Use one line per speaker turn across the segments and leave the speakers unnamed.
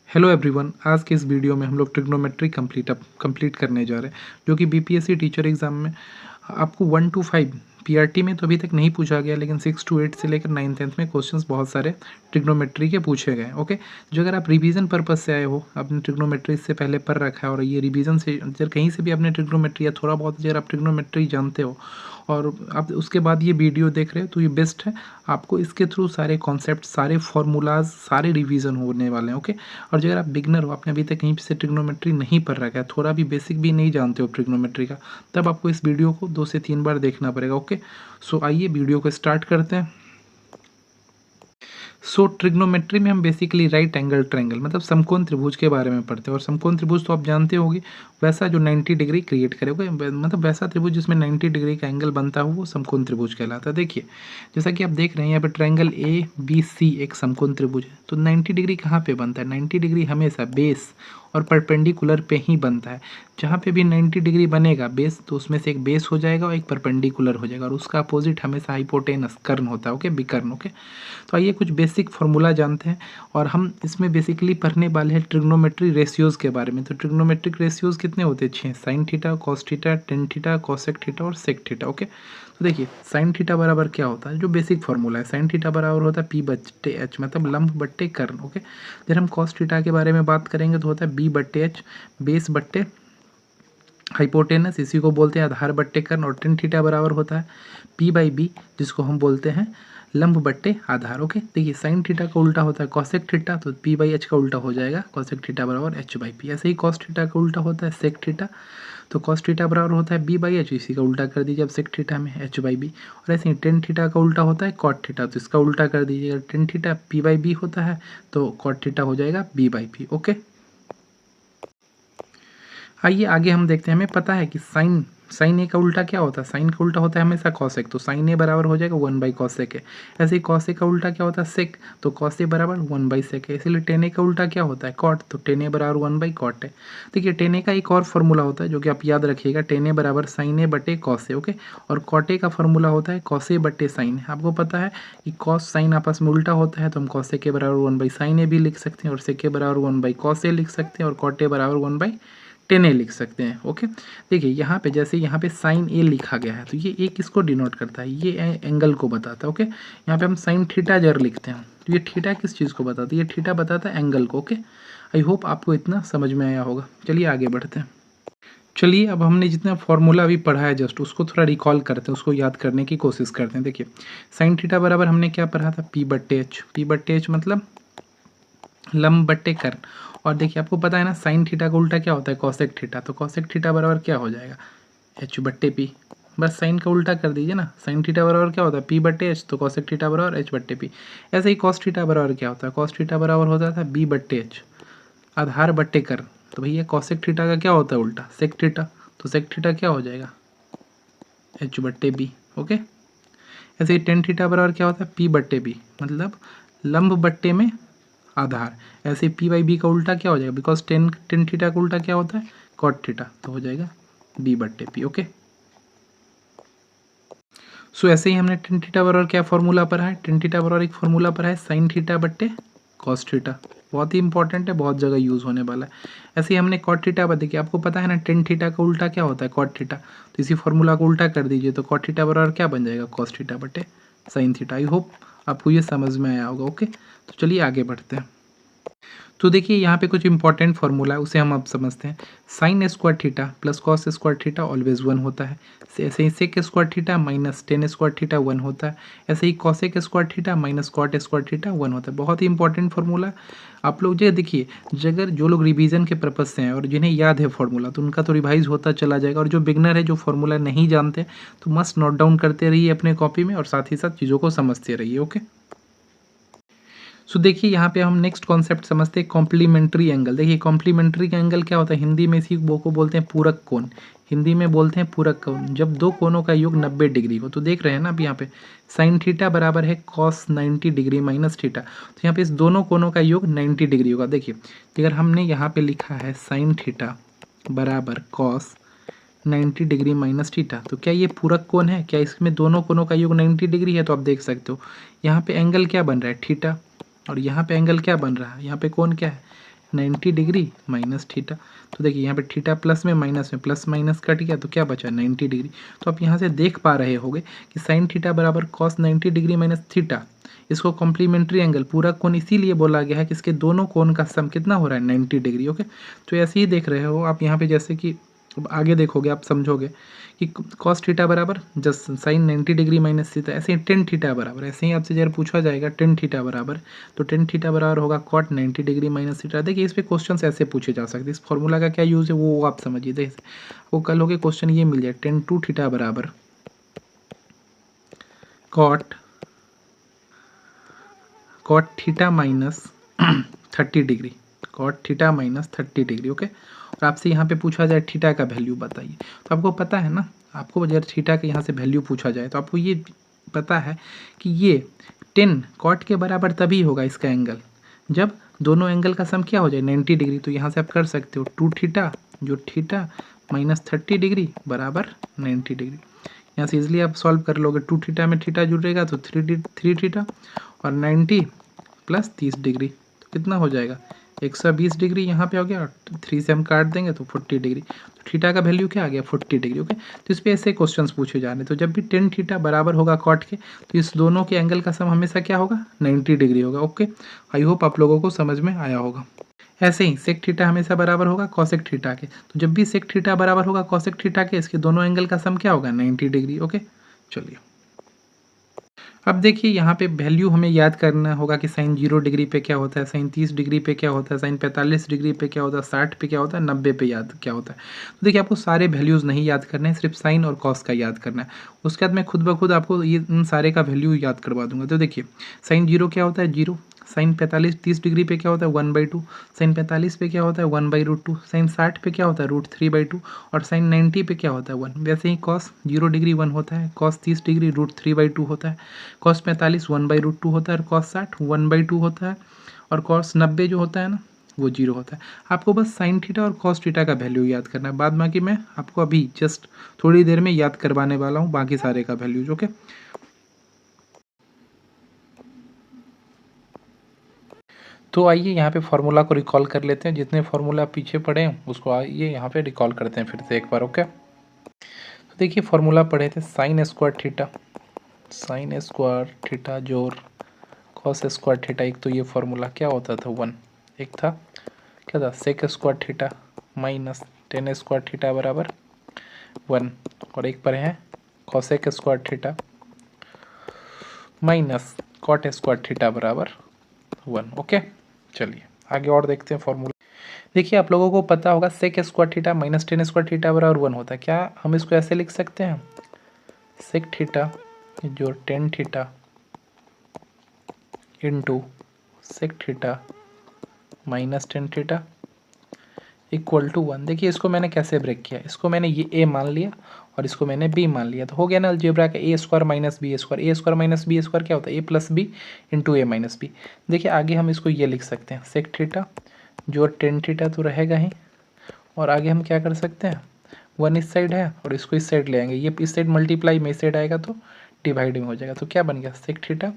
Hello everyone, आज के इस वीडियो में हम लोग ट्रिग्नोमेट्री कंप्लीट करने जा रहे हैं, जो कि बीपीएससी टीचर एग्जाम में आपको 1 to 5 पीआरटी में तो अभी तक नहीं पूछा गया, लेकिन 6 to 8 से लेकर 9 10th में क्वेश्चंस बहुत सारे ट्रिग्नोमेट्री के पूछे गए। ओके, जो अगर आप रिवीजन पर्पज से आए हो, आपने ट्रिग्नोमेट्री से पहले पढ़ रखा है और ये रिवीजन से अगर कहीं से भी आपने ट्रिग्नोमेट्री या थोड़ा बहुत अगर आप ट्रिग्नोमेट्री जानते हो और आप उसके बाद ये वीडियो देख रहे हो तो ये बेस्ट है। आपको इसके थ्रू सारे कॉन्सेप्ट, सारे फार्मूलाज, सारे रिवीजन होने वाले हैं। ओके, और जो अगर आप बिगनर हो, आपने अभी तक कहीं से ट्रिग्नोमेट्री नहीं पढ़ रखा है, थोड़ा भी बेसिक भी नहीं जानते हो ट्रिग्नोमेट्री का, तब आपको इस वीडियो को 2 से 3 बार देखना पड़ेगा। ओके, सो आइए वीडियो को स्टार्ट करते हैं। सो ट्रिग्नोमेट्री में हम बेसिकली राइट एंगल ट्रायंगल मतलब समकोण त्रिभुज के बारे में पढ़ते हैं। और समकोण त्रिभुज तो आप जानते होंगे, वैसा जो 90 डिग्री क्रिएट करेगा, मतलब वैसा त्रिभुज जिसमें 90 डिग्री का एंगल बनता हो वो समकोण त्रिभुज कहलाता है। देखिए, जैसा कि आप देख रहे हैं यहाँ पे ट्रायंगल ए बी सी एक समकोण त्रिभुज है, तो 90 डिग्री कहाँ पे बनता है? 90 डिग्री हमेशा बेस और परपेंडिकुलर पे ही बनता है। जहाँ पे भी 90 डिग्री बनेगा बेस, तो उसमें से एक बेस हो जाएगा और एक परपेंडिकुलर हो जाएगा, और उसका अपोजिट हमेशा हाइपोटेनस कर्ण होता है। ओके, विकर्ण। ओके, तो आइए कुछ बेसिक फार्मूला जानते हैं, और हम इसमें बेसिकली पढ़ने वाले हैं ट्रिग्नोमेट्री रेशियोज के बारे में। तो ट्रिग्नोमेट्रिक रेशियोज कितने होते हैं? 6, sign theta, cos theta, tan theta, cosec theta और सेक थीटा। ओके, तो देखिए साइन थीटा बराबर क्या होता है, जो बेसिक फार्मूला है, साइन थीटा बराबर होता है पी बट्टे एच, मतलब लंब बट्टे कर्ण। ओके, जब हम कॉस थीटा के बारे में बात करेंगे तो होता है बी बट्टे एच, बेस बट्टे हाइपोटेनस, इसी को बोलते हैं आधार बट्टे कर्ण। और टेन थीटा बराबर होता है पी बाई बी, जिसको हम बोलते हैं लंब बट्टे आधार। ओके, देखिए साइन थीटा का उल्टा होता है कॉसेक थीटा, तो पी बाई एच का उल्टा हो जाएगा कॉसेक थीटा बराबर एच बाई पी। ऐसे ही कॉस थीटा का उल्टा होता है सेक थीटा, तो कॉस थीटा बराबर होता है बी बाई एच, इसी का उल्टा कर दीजिए अब सेक थीटा में एच बाई बी। और ऐसे ही टेन थीटा का उल्टा होता है कॉट थीटा, तो इसका उल्टा कर दीजिएगा, tan theta P by B होता है तो कॉट थीटा हो जाएगा बी बाई पी। ओके, आइए आगे हम देखते हैं। हमें पता है कि साइन ए का उल्टा क्या होता है? साइन का उल्टा होता है हमेशा कॉसेक, तो साइन ए बराबर हो जाएगा 1 बाई कॉसेक है। ऐसे ही कॉसेक का उल्टा क्या होता है? सेक, तो कॉस ए बराबर 1 बाई सेक है। इसीलिए टेन ए का उल्टा क्या होता है? कॉट, तो टेन ए बराबर 1 बाई कॉट है। देखिए टेन ए का एक और फॉर्मूला होता है जो कि आप याद रखिएगा, टेन ए बराबर साइन ए बटे कॉस ए। ओके, और कॉट ए का फॉर्मूला होता है कॉस ए बटे साइन। आपको पता है कि कॉस साइन आपस में उल्टा होता है, तो हम कॉस ए के बराबर 1 बाई साइन ए भी लिख सकते हैं, और सेक के बराबर 1 बाई कॉस ए लिख सकते हैं, और कॉट ए बराबर 1 बाई टेन ए लिख सकते हैं। ओके, देखिए यहाँ पे जैसे यहाँ पे साइन ए लिखा गया है, तो ये ए किसको डिनोट करता है? ये एंगल को बताता है। ओके, यहाँ पे हम साइन थीटा जर लिखते हैं, तो ये थीटा किस चीज़ को बताता है? ये थीटा बताता है एंगल को। ओके, आई होप आपको इतना समझ में आया होगा। चलिए आगे बढ़ते हैं। चलिए अब हमने जितना फॉर्मूला अभी पढ़ा है जस्ट उसको थोड़ा रिकॉल करते हैं, उसको याद करने की कोशिश करते हैं। देखिए साइन थीटा बराबर हमने क्या पढ़ा था? पी बट्टे एच। पी बट्टे एच मतलब लंब बट्टे कर्ण। और देखिए आपको पता है ना साइन थीटा का उल्टा क्या होता है? कॉसेक थीटा, तो कॉसेक थीटा बराबर क्या हो जाएगा? एच बट्टे पी। बस साइन का उल्टा कर दीजिए ना, साइन थीटा बराबर क्या होता है? पी बट्टे एच, तो कॉसेक थीटा बराबर एच बट्टे पी। ऐसे ही कॉस थीटा बराबर क्या होता है? कॉस थीटा बराबर होता था बी बट्टे एच, आधार बट्टे कर्ण। तो भैया कॉसेक थीटा का क्या होता है उल्टा? सेक थीटा, तो सेक थीटा क्या हो जाएगा? एच बट्टे बी। ओके, ऐसे ही टेन थीटा बराबर क्या होता है? पी बट्टे बी, मतलब लंब बट्टे में आधार। ऐसे पी बाई बी का उल्टा क्या हो जाएगा? बिकॉज टेन टेन थीटा का उल्टा क्या होता है? कॉट थीटा, तो हो जाएगा बी बट्टे पी। ओके, सो ऐसे ही हमने टेन थीटा बराबर क्या फॉर्मूला पढ़ा है? टेन थीटा बराबर एक फॉर्मूला पढ़ा है साइन थीटा बट्टे कॉस थीटा, बहुत ही इंपॉर्टेंट है, बहुत जगह यूज होने वाला है। ऐसे ही हमने कॉट थीटा बता, देखिए आपको पता है ना टेन थीटा का उल्टा क्या होता है? कॉट थीटा, तो इसी फॉर्मूला को उल्टा कर दीजिए, तो कॉट थीटा बराबर क्या बन जाएगा? कॉस थीटा बट्टे साइन थीटा। आई होप आपको ये समझ में आया होगा। ओके, तो चलिए आगे बढ़ते हैं। तो देखिए यहाँ पे कुछ इंपॉर्टेंट फार्मूला है, उसे हम अब समझते हैं। Sine square theta plus cos square theta always 1 होता है। ऐसे ही sec square theta minus tan square theta 1 होता है। ऐसे ही cosec square theta minus cot square theta 1 होता है। बहुत ही इंपॉर्टेंट फार्मूला। आप लोग जो देखिए, अगर जो लोग रिवीजन के पर्पज से हैं और जिन्हें याद है फार्मूला, तो उनका तो रिवाइज होता चला जाएगा, और जो बिगनर है जो फार्मूला नहीं जानते तो मस्ट नोट डाउन करते रहिए अपने कॉपी में, और साथ ही साथ चीज़ों को समझते रहिए। ओके, सो देखिए यहाँ पे हम नेक्स्ट कॉन्सेप्ट समझते हैं कॉम्प्लीमेंट्री एंगल। देखिए कॉम्प्लीमेंट्री एंगल क्या होता है? हिंदी में इसी को बोलते हैं पूरक कोण। हिंदी में बोलते हैं पूरक कोण, जब दो कोणों का योग 90 डिग्री हो। तो देख रहे हैं ना अब यहाँ पे साइन थीटा बराबर है कॉस 90 डिग्री माइनस थीटा, तो यहाँ पे इस दोनों कोणों का योग 90 डिग्री होगा। देखिए अगर हमने यहाँ पे लिखा है साइन थीटा बराबर कॉस 90 डिग्री माइनस थीटा, तो क्या ये पूरक कोण है? क्या इसमें दोनों कोणों का योग 90 डिग्री है? तो आप देख सकते हो यहाँ पे एंगल क्या बन रहा है? थीटा, और यहाँ पे एंगल क्या बन रहा है? यहाँ पे कोण क्या है? 90 डिग्री माइनस थीटा। तो देखिए यहाँ पे थीटा प्लस में प्लस माइनस कट गया तो क्या बचा 90 डिग्री। तो आप यहाँ से देख पा रहे होंगे कि साइन थीटा बराबर कॉस 90 डिग्री माइनस थीटा। इसको कॉम्प्लीमेंट्री एंगल, पूरा कोण इसीलिए बोला गया है कि इसके दोनों कोण का सम कितना हो रहा है 90 डिग्री। ओके, तो ऐसे ही देख रहे हो आप यहाँ पे, जैसे कि अब आगे देखोगे आप समझोगे कि कॉस थीटा बराबर just sine 90 degree minus theta, ऐसे ही टेन थीटा बराबर, ऐसे ही आपसे जब पूछा जाएगा टेन थीटा बराबर, तो टेन थीटा बराबर होगा कॉट 90 डिग्री माइनस थीटा। देखिए इस पे क्वेश्चन ऐसे पूछे जा सकते हैं, इस फॉर्मूला का क्या यूज़ है वो आप समझिए। देखिए वो कल हो गए क्वेश्चन ये मिल जाए, टेन टू थीटा बराबर cot theta minus 30 degree, cot theta minus 30 degree. Okay, और आपसे यहाँ पे पूछा जाए थीटा का वैल्यू बताइए, तो आपको पता है ना, आपको अगर थीटा के यहाँ से वैल्यू पूछा जाए तो आपको ये पता है कि ये 10 कॉट के बराबर तभी होगा इसका एंगल जब दोनों एंगल का सम क्या हो जाए 90 डिग्री। तो यहाँ से आप कर सकते हो 2 थीटा जो थीटा माइनस 30 डिग्री बराबर 90 डिग्री। यहाँ से इजिली आप सॉल्व कर लोगे, 2 थीटा में थीटा जुड़ेगा तो 3 थीटा और 90 प्लस 30 डिग्री तो कितना हो जाएगा 120 डिग्री यहाँ पे हो गया, और 3 से हम काट देंगे तो 40 डिग्री। तो थीटा का वैल्यू क्या आ गया 40 डिग्री। ओके, तो इस पे ऐसे क्वेश्चंस पूछे जा रहे हैं। तो जब भी 10 थीटा बराबर होगा कॉट के, तो इस दोनों के एंगल का सम हमेशा क्या होगा 90 डिग्री होगा। ओके, आई होप आप लोगों को समझ में आया होगा। ऐसे ही सेक थीटा हमेशा बराबर होगा कॉसेक थीटा के, तो जब भी सेक थीटा बराबर होगा कॉसेक थीटा के, इसके दोनों एंगल का सम क्या होगा 90 डिग्री। ओके, चलिए अब देखिए यहाँ पे वैल्यू हमें याद करना होगा कि साइन 0 डिग्री पे क्या होता है, साइन 30 डिग्री पे क्या होता है, साइन 45 डिग्री पे क्या होता है, 60 पे क्या होता है, 90 पे याद क्या होता है। तो देखिए आपको सारे वैल्यूज़ नहीं याद करने हैं, सिर्फ साइन और कॉस का याद करना है। उसके बाद मैं खुद ब खुद आपको ये इन सारे का वैल्यू याद करवा दूंगा। तो देखिए साइन 0 क्या होता है 0, साइन 45 डिग्री पे क्या होता है 1/2, साइन 45 पे क्या होता है 1/√2, साइन 60 पे क्या होता है √3/2 और साइन 90 पे क्या होता है 1। वैसे ही कॉस 0 डिग्री 1 होता है, कॉस 30 डिग्री √3/2 होता है, कॉस 45 1/√2 होता है और कॉस 60 1/2 होता है, और कॉस 90 जो होता है ना वो 0 होता है। आपको बस साइन थीटा और कॉस थीटा का वैल्यू याद करना है, बाद बाकी मैं आपको अभी जस्ट थोड़ी देर में याद करवाने वाला हूँ बाकी सारे का वैल्यूज। ओके, तो आइए यहाँ पे फार्मूला को रिकॉल कर लेते हैं, जितने फार्मूला पीछे पढ़े हैं उसको आइए यहाँ पे रिकॉल करते हैं फिर से एक बार। ओके, तो देखिए फार्मूला पढ़े थे साइन स्क्वायर थीटा जोर कॉस स्क्वायर थीटा। एक तो ये फार्मूला क्या होता था 1, एक था क्या था sec square theta minus tan square theta बराबर 1, और एक पर है cosec square theta minus cot square theta बराबर 1। ओके, चलिए आगे और देखते हैं फॉर्मूला। देखिए आप लोगों को पता होगा sec square theta minus tan square theta बराबर 1 होता है। क्या हम इसको ऐसे लिख सकते हैं, सेक थीटा जो tan theta into sec theta minus tan theta equal to 1। देखिए इसको मैंने कैसे ब्रेक किया, इसको मैंने ये a मान लिया और इसको मैंने b मान लिया, तो हो गया ना अलजेब्रा का a square minus B square. a square minus B square क्या होता है a plus B into A minus B. देखिए आगे हम इसको ये लिख सकते हैं सेक थीटा जो टेन थीटा तो रहेगा ही, और आगे हम क्या कर सकते हैं 1 इस साइड है और इसको इस साइड ले आएंगे, ये इस साइड मल्टीप्लाई में इस साइड आएगा तो डिवाइड में हो जाएगा। तो क्या बन गया sec theta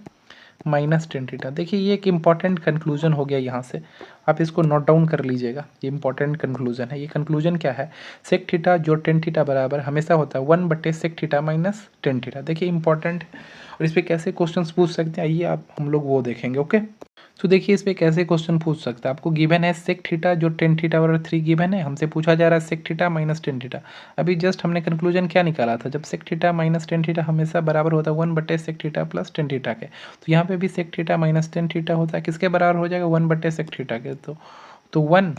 minus tan theta. देखिए ये एक इंपॉर्टेंट कंक्लूजन हो गया, यहाँ से आप इसको नोट डाउन कर लीजिएगा, ये इंपॉर्टेंट कंक्लूजन है। ये कंक्लूजन क्या है, सेक थीटा जो टेन थीटा बराबर हमेशा होता है 1/सेक थीटा माइनस टेन थीटा। देखिए इंपॉर्टेंट है, और इस पर कैसे क्वेश्चन पूछ सकते हैं आइए आप हम लोग वो देखेंगे। ओके, तो देखिए इस पर कैसे क्वेश्चन पूछ सकते हैं, आपको गिवन है सेक थीटा जो टेन थीटा बराबर 3 गिवन है, हमसे पूछा जा रहा है sec theta minus tan theta. अभी जस्ट हमने कंक्लूजन क्या निकाला था, जब sec theta minus tan theta हमेशा बराबर होता है 1/सेक थीटा प्लस टेन थीटा के, तो यहाँ पे भी sec theta minus tan theta होता है, किसके बराबर हो जाएगा 1/सेक थीटा के। तो 1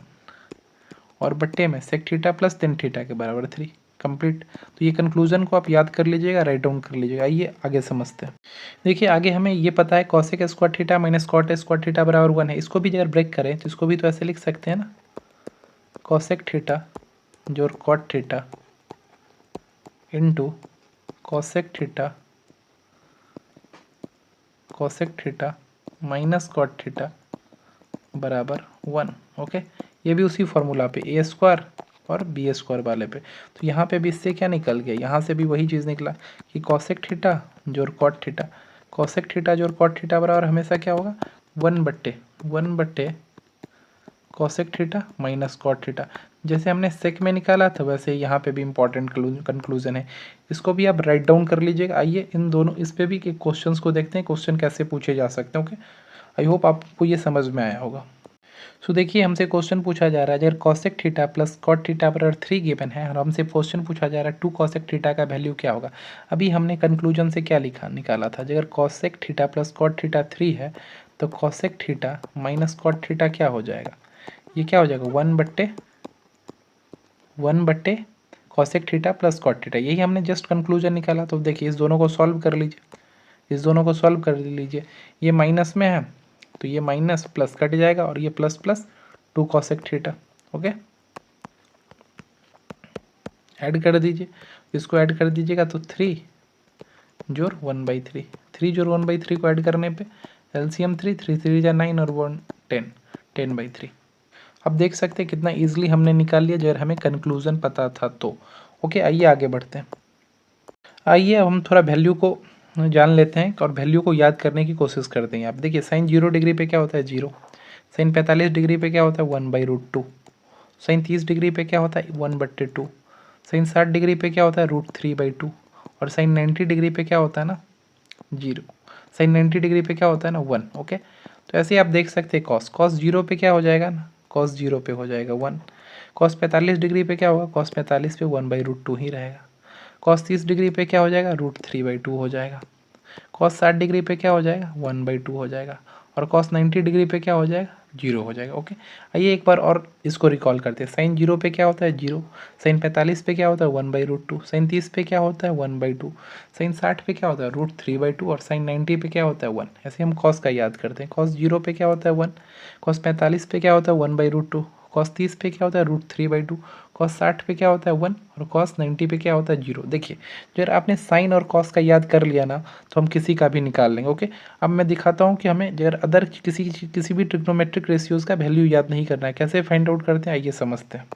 और बट्टे में sec theta plus tan theta के बराबर 3 कंप्लीट। तो ये कंक्लूजन को आप याद कर लीजिएगा, राइट डाउन कर लीजिएगा। आइए आगे समझते हैं। देखिए आगे हमें ये पता है cosec square theta minus cot square theta बराबर 1 है, इसको भी अगर ब्रेक करें तो इसको भी तो ऐसे लिख सकते हैं ना, कॉसेक थीटा जो cot theta into cosec theta minus cot theta बराबर 1। ओके, ये भी उसी फॉर्मूला पे ए स्क्वायर और बी स्क्वायर वाले पे। तो यहाँ पे भी इससे क्या निकल गया, यहाँ से भी वही चीज़ निकला कि कॉसेक थीटा जोड़ कॉट थीटा, कॉसेक थीटा जोड़ कॉट थीटा बराबर हमेशा क्या होगा 1/1/सेक cosec theta minus cot theta. जैसे हमने सेक में निकाला था वैसे यहाँ पे भी इम्पॉर्टेंट कंक्लूजन है, इसको भी आप राइट डाउन कर लीजिएगा। आइए इन दोनों इस पे भी क्वेश्चंस को देखते हैं, क्वेश्चन कैसे पूछे जा सकते हैं। ओके, आई होप आपको ये समझ में आया होगा। सो देखिए हमसे क्वेश्चन पूछा जा रहा है अगर cosec theta plus cot theta बराबर 3 गिवन है और हमसे क्वेश्चन पूछा जा रहा है 2 कॉसेक थीटा का वैल्यू क्या होगा। अभी हमने कंक्लूजन से क्या निकाला था, अगर cosec theta plus cot theta 3 है तो cosec theta minus cot theta क्या हो जाएगा, ये क्या हो जाएगा 1/1 cosec theta plus cot theta, यही हमने जस्ट कंक्लूजन निकाला। तो देखिए इस दोनों को सॉल्व कर लीजिए, इस दोनों को सॉल्व कर लीजिए, ये माइनस में है तो ये माइनस प्लस कट जाएगा और ये plus plus 2 cosec theta. Okay, add कर दीजिए, इसको ऐड कर दीजिएगा तो 3 जोड़ 1/3, 3 जोड़ 1/3 को ऐड करने पे एलसीएम 3 3 3 जा 9 और 1 10, 10/3। अब देख सकते हैं कितना इजीली हमने निकाल लिया अगर हमें कंक्लूजन पता था तो। ओके, आइए आगे बढ़ते हैं। आइए अब हम थोड़ा वैल्यू को जान लेते हैं और वैल्यू को याद करने की कोशिश करते हैं। आप देखिए साइन 0 डिग्री पे क्या होता है 0, साइन 45 डिग्री पे क्या होता है 1/√2, साइन 30 डिग्री पे क्या होता है 1/2, साइन 60 डिग्री पे क्या होता है √3/2 और साइन 90 डिग्री पे क्या होता है ना 0, साइन 90 डिग्री पे क्या होता है ना 1। ओके, तो ऐसे ही आप देख सकते हैं कॉस, कॉस 0 पे क्या हो जाएगा ना, कॉस 0 पे हो जाएगा 1, कॉस 45 डिग्री पे क्या होगा, कॉस 45 पे 1/√2 ही रहेगा, कॉस 30 डिग्री पे क्या हो जाएगा √3/2 हो जाएगा, कॉस 60 डिग्री पे क्या हो जाएगा 1/2 हो जाएगा और कॉस 90 डिग्री पे क्या हो जाएगा 0 हो जाएगा। ओके, आइए एक बार और इसको रिकॉल करते हैं। साइन 0 पे क्या होता है 0, साइन 45 पे क्या होता है 1/√2, साइन 30 पे क्या होता है 1/2, साइन 60 पे क्या होता है √3/2 और साइन 90 पे क्या होता है 1। ऐसे हम कॉस का याद करते हैं, कॉस 0 पे क्या होता है 1, कॉस 45 पे क्या होता है 1/√2, कॉस 30 पे क्या होता है √3/2, कॉस 60 पे क्या होता है 1 और कॉस 90 पे क्या होता है 0। देखिए अगर आपने साइन और कॉस का याद कर लिया ना तो हम किसी का भी निकाल लेंगे। ओके, अब मैं दिखाता हूँ कि हमें अगर अदर किसी भी ट्रिग्नोमेट्रिक रेशियोज़ का वैल्यू याद नहीं करना है, कैसे फाइंड आउट करते हैं आइए समझते हैं।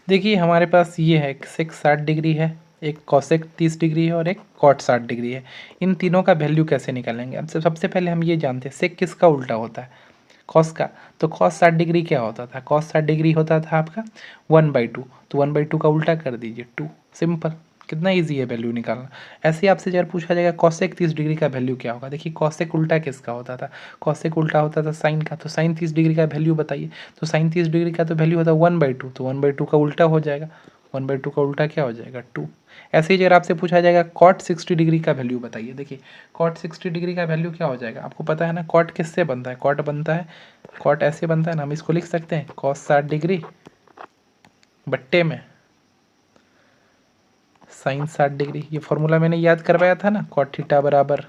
देखिए हमारे पास ये है एक सेक 60 डिग्री है, एक कॉसेक 30 डिग्री है और एक कॉट 60 डिग्री है। इन तीनों का वैल्यू कैसे निकालेंगे, अब सबसे पहले हम ये जानते हैं सेक किसका उल्टा होता है, कॉस का। तो कॉस 60 डिग्री क्या होता था, कॉस 60 डिग्री होता था आपका 1/2, तो 1/2 का उल्टा कर दीजिए 2, सिंपल, कितना इजी है वैल्यू निकालना। ऐसे ही आपसे जब पूछा जाएगा कॉसेक 30 डिग्री का वैल्यू क्या होगा, देखिए कॉसेक उल्टा किसका होता था, कॉसेक उल्टा होता था साइन का, तो साइन 30 डिग्री का वैल्यू बताइए, तो साइन 30 डिग्री का तो वैल्यू होता है 1/2, तो 1/2 का उल्टा हो जाएगा, 1/2 का उल्टा क्या हो जाएगा 2। ऐसे ही अगर आपसे पूछा जाएगा कॉट 60 डिग्री का वैल्यू बताइए, देखिए कॉट 60 डिग्री का वैल्यू क्या हो जाएगा, आपको पता है ना कॉट किससे बनता है, कॉट बनता है, कॉट ऐसे बनता है ना, हम इसको लिख सकते हैं कॉस 60 डिग्री बट्टे में साइन 60 डिग्री। ये फॉर्मूला मैंने याद करवाया था ना, कॉट थीटा बराबर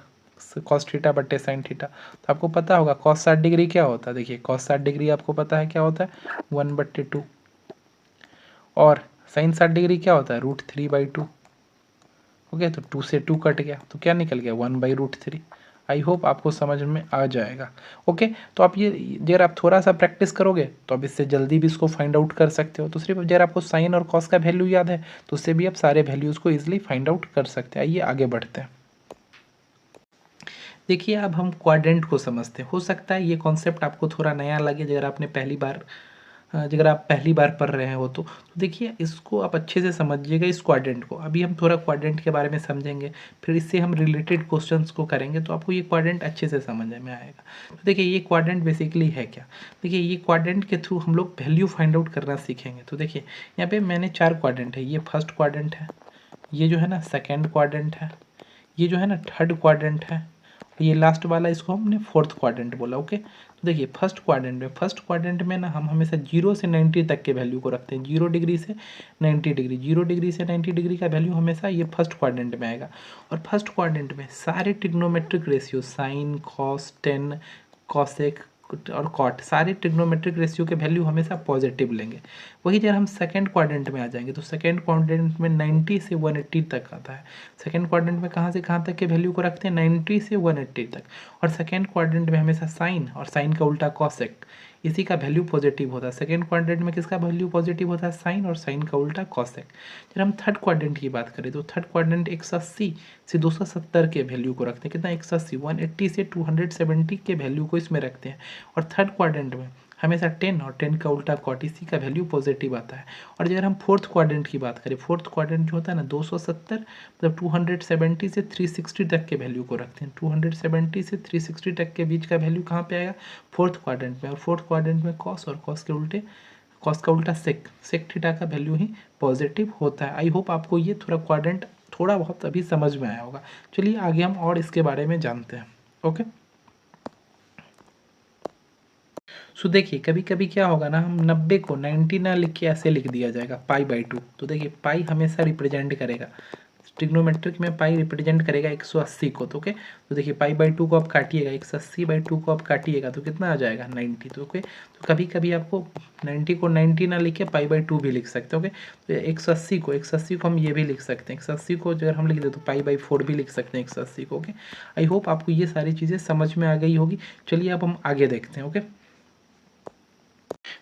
कॉस थीटा बट्टे साइन थीटा, तो आपको पता होगा कॉस 60 डिग्री क्या होता है, देखिए कॉस 60 डिग्री आपको पता है क्या होता है 1/2 और साइन 60 डिग्री क्या होता है √3/2। ओके, तो 2 से 2 कट गया तो क्या निकल गया 1/√3। आई होप आपको समझ में आ जाएगा। ओके, तो आप ये अगर आप थोड़ा सा प्रैक्टिस करोगे तो आप इससे जल्दी भी इसको फाइंड आउट कर सकते हो। तो सिर्फ अगर आपको साइन और कॉस का वैल्यू याद है तो उससे भी आप सारे वैल्यूज़ को ईजिली फाइंड आउट कर सकते हैं। आइए आगे बढ़ते हैं। देखिए अब हम क्वाड्रेंट को समझते हैं। हो सकता है ये कॉन्सेप्ट आपको थोड़ा नया लगे अगर आपने अगर आप पहली बार पढ़ रहे हो तो देखिए इसको आप अच्छे से समझिएगा इस क्वाड्रेंट को। अभी हम थोड़ा क्वाड्रेंट के बारे में समझेंगे, फिर इससे हम रिलेटेड क्वेश्चंस को करेंगे तो आपको ये क्वाड्रेंट अच्छे से समझ में आएगा। तो देखिए ये क्वाड्रेंट बेसिकली है क्या, देखिए ये क्वाड्रेंट के थ्रू हम लोग वैल्यू फाइंड आउट करना सीखेंगे। तो देखिए यहाँ पे मैंने 4 क्वाड्रेंट है, ये फर्स्ट क्वाड्रेंट है, ये जो है ना सेकेंड क्वाड्रेंट है, ये जो है ना थर्ड क्वाड्रेंट है, ये लास्ट वाला इसको हमने फोर्थ क्वाड्रेंट बोला। ओके, तो देखिए फर्स्ट क्वाड्रेंट में ना हम हमेशा 0 से 90 तक के वैल्यू को रखते हैं, 0 डिग्री से 90 डिग्री, 0 डिग्री से 90 डिग्री का वैल्यू हमेशा ये फर्स्ट क्वाड्रेंट में आएगा। और फर्स्ट क्वाड्रेंट में सारे trigonometric ratio sine cos tan cosec और कॉट सारे ट्रिग्नोमेट्रिक रेशियो के वैल्यू हमेशा पॉजिटिव लेंगे। वही जब हम सेकंड क्वाड्रेंट में आ जाएंगे तो सेकंड क्वाड्रेंट में 90 से 180 तक आता है। सेकंड क्वाड्रेंट में कहाँ से कहाँ तक के वैल्यू को रखते हैं 90 से 180 तक। और सेकंड क्वाड्रेंट में हमेशा साइन और साइन का उल्टा कॉसेक इसी का वैल्यू पॉजिटिव होता है। सेकंड क्वाड्रेंट में किसका वैल्यू पॉजिटिव होता है साइन और साइन का उल्टा कॉसेक। जब हम थर्ड क्वाड्रेंट की बात करें तो थर्ड क्वाड्रेंट 180 से 270 के वैल्यू को रखते हैं, कितना 180 180 से 270 के वैल्यू को इसमें रखते हैं। और थर्ड क्वाड्रेंट में हमेशा 10 और 10 का उल्टा कॉट, इसी का वैल्यू पॉजिटिव आता है। और अगर हम फोर्थ क्वाड्रेंट की बात करें, फोर्थ क्वाड्रेंट जो होता है ना 270 मतलब 270 से 360 तक के वैल्यू को रखते हैं। 270 से 360 तक के बीच का वैल्यू कहाँ पे आएगा? फोर्थ क्वाड्रेंट में। और फोर्थ क्वाड्रेंट में कॉस और कॉस के उल्टे, कॉस का उल्टा सेक, सेक थीटा का वैल्यू ही पॉजिटिव होता है। आई होप आपको ये थोड़ा क्वाड्रेंट थोड़ा बहुत अभी समझ में आया होगा। चलिए आगे हम और इसके बारे में जानते हैं। ओके, सो देखिए कभी कभी क्या होगा ना, हम 90 को 90 ना लिख के ऐसे लिख दिया जाएगा पाई/2। तो देखिए पाई हमेशा रिप्रेजेंट करेगा, ट्रिग्नोमेट्रिक में पाई रिप्रेजेंट करेगा 180 को। तो ओके, तो देखिए पाई/2 को आप काटिएगा, 180/2 को आप काटिएगा तो कितना आ जाएगा? 90। तो ओके, तो कभी कभी आपको 90 को 90 ना लिख के पाई/2 भी लिख सकते हैं। ओके, तो 180 को हम ये भी लिख सकते हैं, 180 को अगर हम लिख दे तो पाई/4 भी लिख सकते हैं 180 को। ओके, आई होप आपको ये सारी चीज़ें समझ में आ गई होगी। चलिए अब हम आगे देखते हैं। ओके,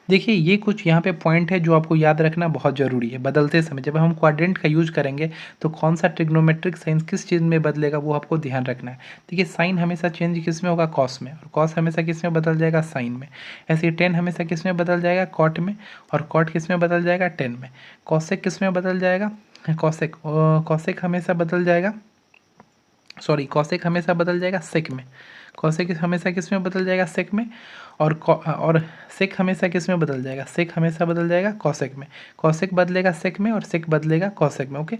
देखिए ये कुछ यहाँ पे पॉइंट है जो आपको याद रखना बहुत ज़रूरी है। बदलते समय जब हम क्वाड्रेंट का यूज करेंगे तो कौन सा ट्रिग्नोमेट्रिक साइन किस चीज़ में बदलेगा वो आपको ध्यान रखना है। देखिए साइन हमेशा चेंज किस में होगा? कॉस में, और कॉस हमेशा किस में बदल जाएगा? साइन में। ऐसे ही टेन हमेशा किस में बदल जाएगा? कॉट में, और कॉट किस में बदल जाएगा? टेन में। कॉसेक किस में बदल जाएगा? कॉसेक, कॉसेक हमेशा बदल जाएगा, सॉरी कॉसेक हमेशा बदल जाएगा सेक में। कॉसेक हमेशा किस में बदल जाएगा? सेक में। और सेक हमेशा किस में बदल जाएगा? सेक हमेशा बदल जाएगा कॉसेक में। कॉसेक बदलेगा सेक में और सेक बदलेगा कॉसेक में। ओके,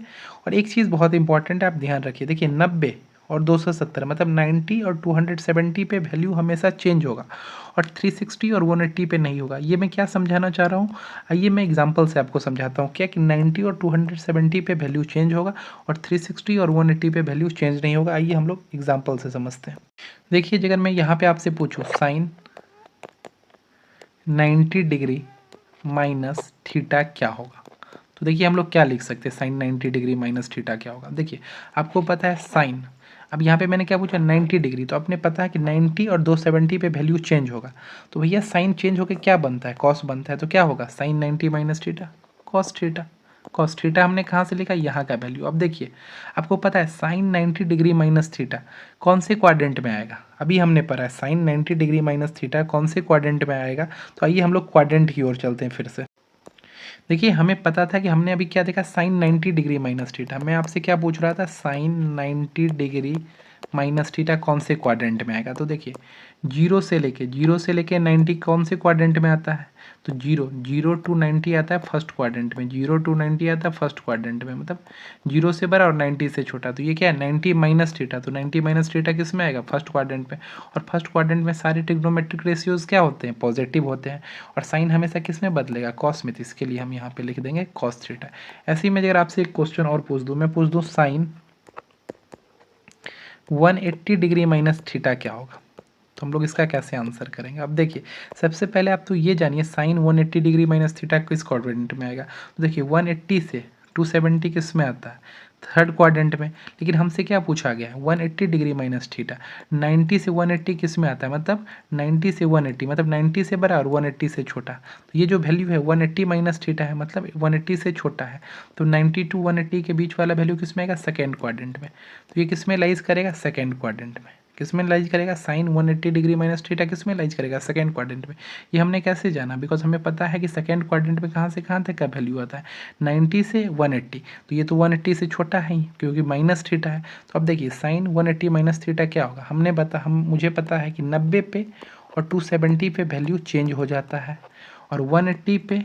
और एक चीज़ बहुत इंपॉर्टेंट है, आप ध्यान रखिए। देखिए 90 और 270 मतलब 90 और 270 पे वैल्यू हमेशा चेंज होगा, और 360 और 180 पे नहीं होगा। ये मैं क्या समझाना चाह रहा हूँ, आइए मैं एग्जांपल से आपको समझाता हूँ। क्या कि 90 और 270 पे वैल्यू चेंज होगा और 360 और 180 पे वैल्यू चेंज नहीं होगा। आइए हम लोग एग्जांपल से समझते हैं। देखिए अगर मैं यहाँ पे आपसे पूछूँ साइन 90 डिग्री माइनस थीटा क्या होगा, तो देखिए हम लोग क्या लिख सकते हैं? साइन 90 डिग्री माइनस थीटा क्या होगा? देखिए आपको पता है साइन, अब यहाँ पे मैंने क्या पूछा? 90 डिग्री, तो आपने पता है कि 90 और 270 पे वैल्यू चेंज होगा। तो भैया साइन चेंज होकर क्या बनता है? कॉस बनता है। तो क्या होगा? Sine 90 minus theta, cos theta. Cos theta हमने कहाँ से लिखा? यहाँ का वैल्यू। अब देखिए आपको पता है साइन 90 डिग्री माइनस थीटा कौन से क्वाड्रेंट में आएगा? अभी हमने पढ़ा है साइन 90 डिग्री माइनस थीटा कौन से क्वाड्रेंट में आएगा। तो आइए हम लोग क्वाड्रेंट की ओर चलते हैं फिर से। देखिए हमें पता था कि हमने अभी क्या देखा? Sine 90 degree minus theta. मैं आपसे क्या पूछ रहा था? साइन 90 डिग्री माइनस थीटा कौन से क्वाड्रेंट में आएगा? तो देखिए जीरो से लेके 90 कौन से क्वाड्रेंट में आता है? तो जीरो टू 90 आता है फर्स्ट क्वाड्रेंट में, 0 to 90 आता है फर्स्ट क्वाड्रेंट में, मतलब 0 से बड़ा और 90 से छोटा। तो ये क्या है? 90 माइनस थीटा। तो 90 माइनस थीटा किस में आएगा? फर्स्ट क्वाड्रेंट में। और फर्स्ट क्वाड्रेंट में सारे ट्रिग्नोमेट्रिक रेशियोज क्या होते हैं? पॉजिटिव होते हैं। और साइन हमेशा किस में बदलेगा? कॉस में। तो इसके लिए हम यहाँ पे लिख देंगे कॉस थीटा। ऐसे ही मैं अगर आपसे एक क्वेश्चन और पूछ दूँ, मैं पूछ दूँ साइन 180 डिग्री माइनस थीटा क्या होगा, तो हम लोग इसका कैसे आंसर करेंगे? अब देखिए सबसे पहले आप तो ये जानिए साइन 180 डिग्री माइनस थीटा किस क्वाड्रेंट में आएगा। तो देखिए 180 से 270 किस में आता है? थर्ड क्वाड्रेंट में। लेकिन हमसे क्या पूछा गया है? 180 डिग्री माइनस थीटा। 90 से 180 किस में आता है? मतलब 90 से 180 मतलब 90 से बड़ा और 180 से छोटा। तो ये जो वैल्यू है 180 माइनस थीटा है, मतलब 180 से छोटा है। तो 90 टू 180 के बीच वाला वैल्यू किस में आएगा? सेकेंड क्वाड्रेंट में। तो ये किस में लाइज करेगा? सेकेंड क्वाड्रेंट में। किस में लाइज करेगा? साइन 180 डिग्री माइनस थीटा किस में लाइज करेगा? सेकेंड क्वाड्रेंट में। ये हमने कैसे जाना? बिकॉज हमें पता है कि सेकेंड क्वाड्रेंट में कहाँ से कहाँ तक का वैल्यू आता है? 90 से 180। तो ये तो 180 से छोटा है ही क्योंकि माइनस थीटा है। तो अब देखिए साइन 180 माइनस थीटा क्या होगा? मुझे पता है कि 90 पे और 270 पे वैल्यू चेंज हो जाता है, और 180 पे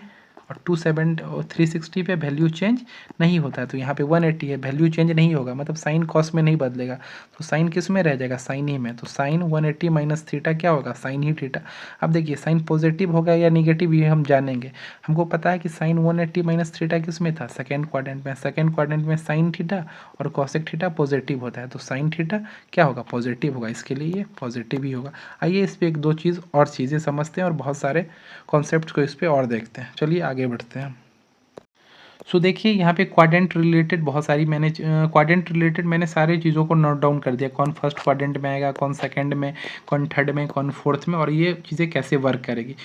और 270 और 360 पे वैल्यू चेंज नहीं होता है। तो यहाँ पे 180 है, वैल्यू चेंज नहीं होगा, मतलब साइन कॉस में नहीं बदलेगा। तो साइन किस में रह जाएगा? साइन ही में। तो साइन 180 माइनस थीटा क्या होगा? साइन ही थीटा। अब देखिए साइन पॉजिटिव होगा या निगेटिव ये हम जानेंगे। हमको पता है कि साइन 180 माइनस थीटा किस में था? सेकेंड क्वाड्रेंट में। सेकेंड क्वाड्रेंट में साइन थीटा और कॉसेक थीटा पॉजिटिव होता है। तो साइन थीटा क्या होगा? पॉजिटिव होगा। इसके लिए ये पॉजिटिव ही होगा। आइए इस पर एक दो चीज़ और चीज़ें समझते हैं और बहुत सारे कॉन्सेप्ट को इस पर और देखते हैं। चलिए आगे बढ़ते हैं। सो देखिए यहाँ पे क्वाड्रेंट रिलेटेड बहुत सारी मैंने सारे चीज़ों को नोट डाउन कर दिया। कौन फर्स्ट क्वाड्रेंट में आएगा, कौन सेकंड में, कौन थर्ड में, कौन फोर्थ में, और ये चीज़ें कैसे वर्क करेगी।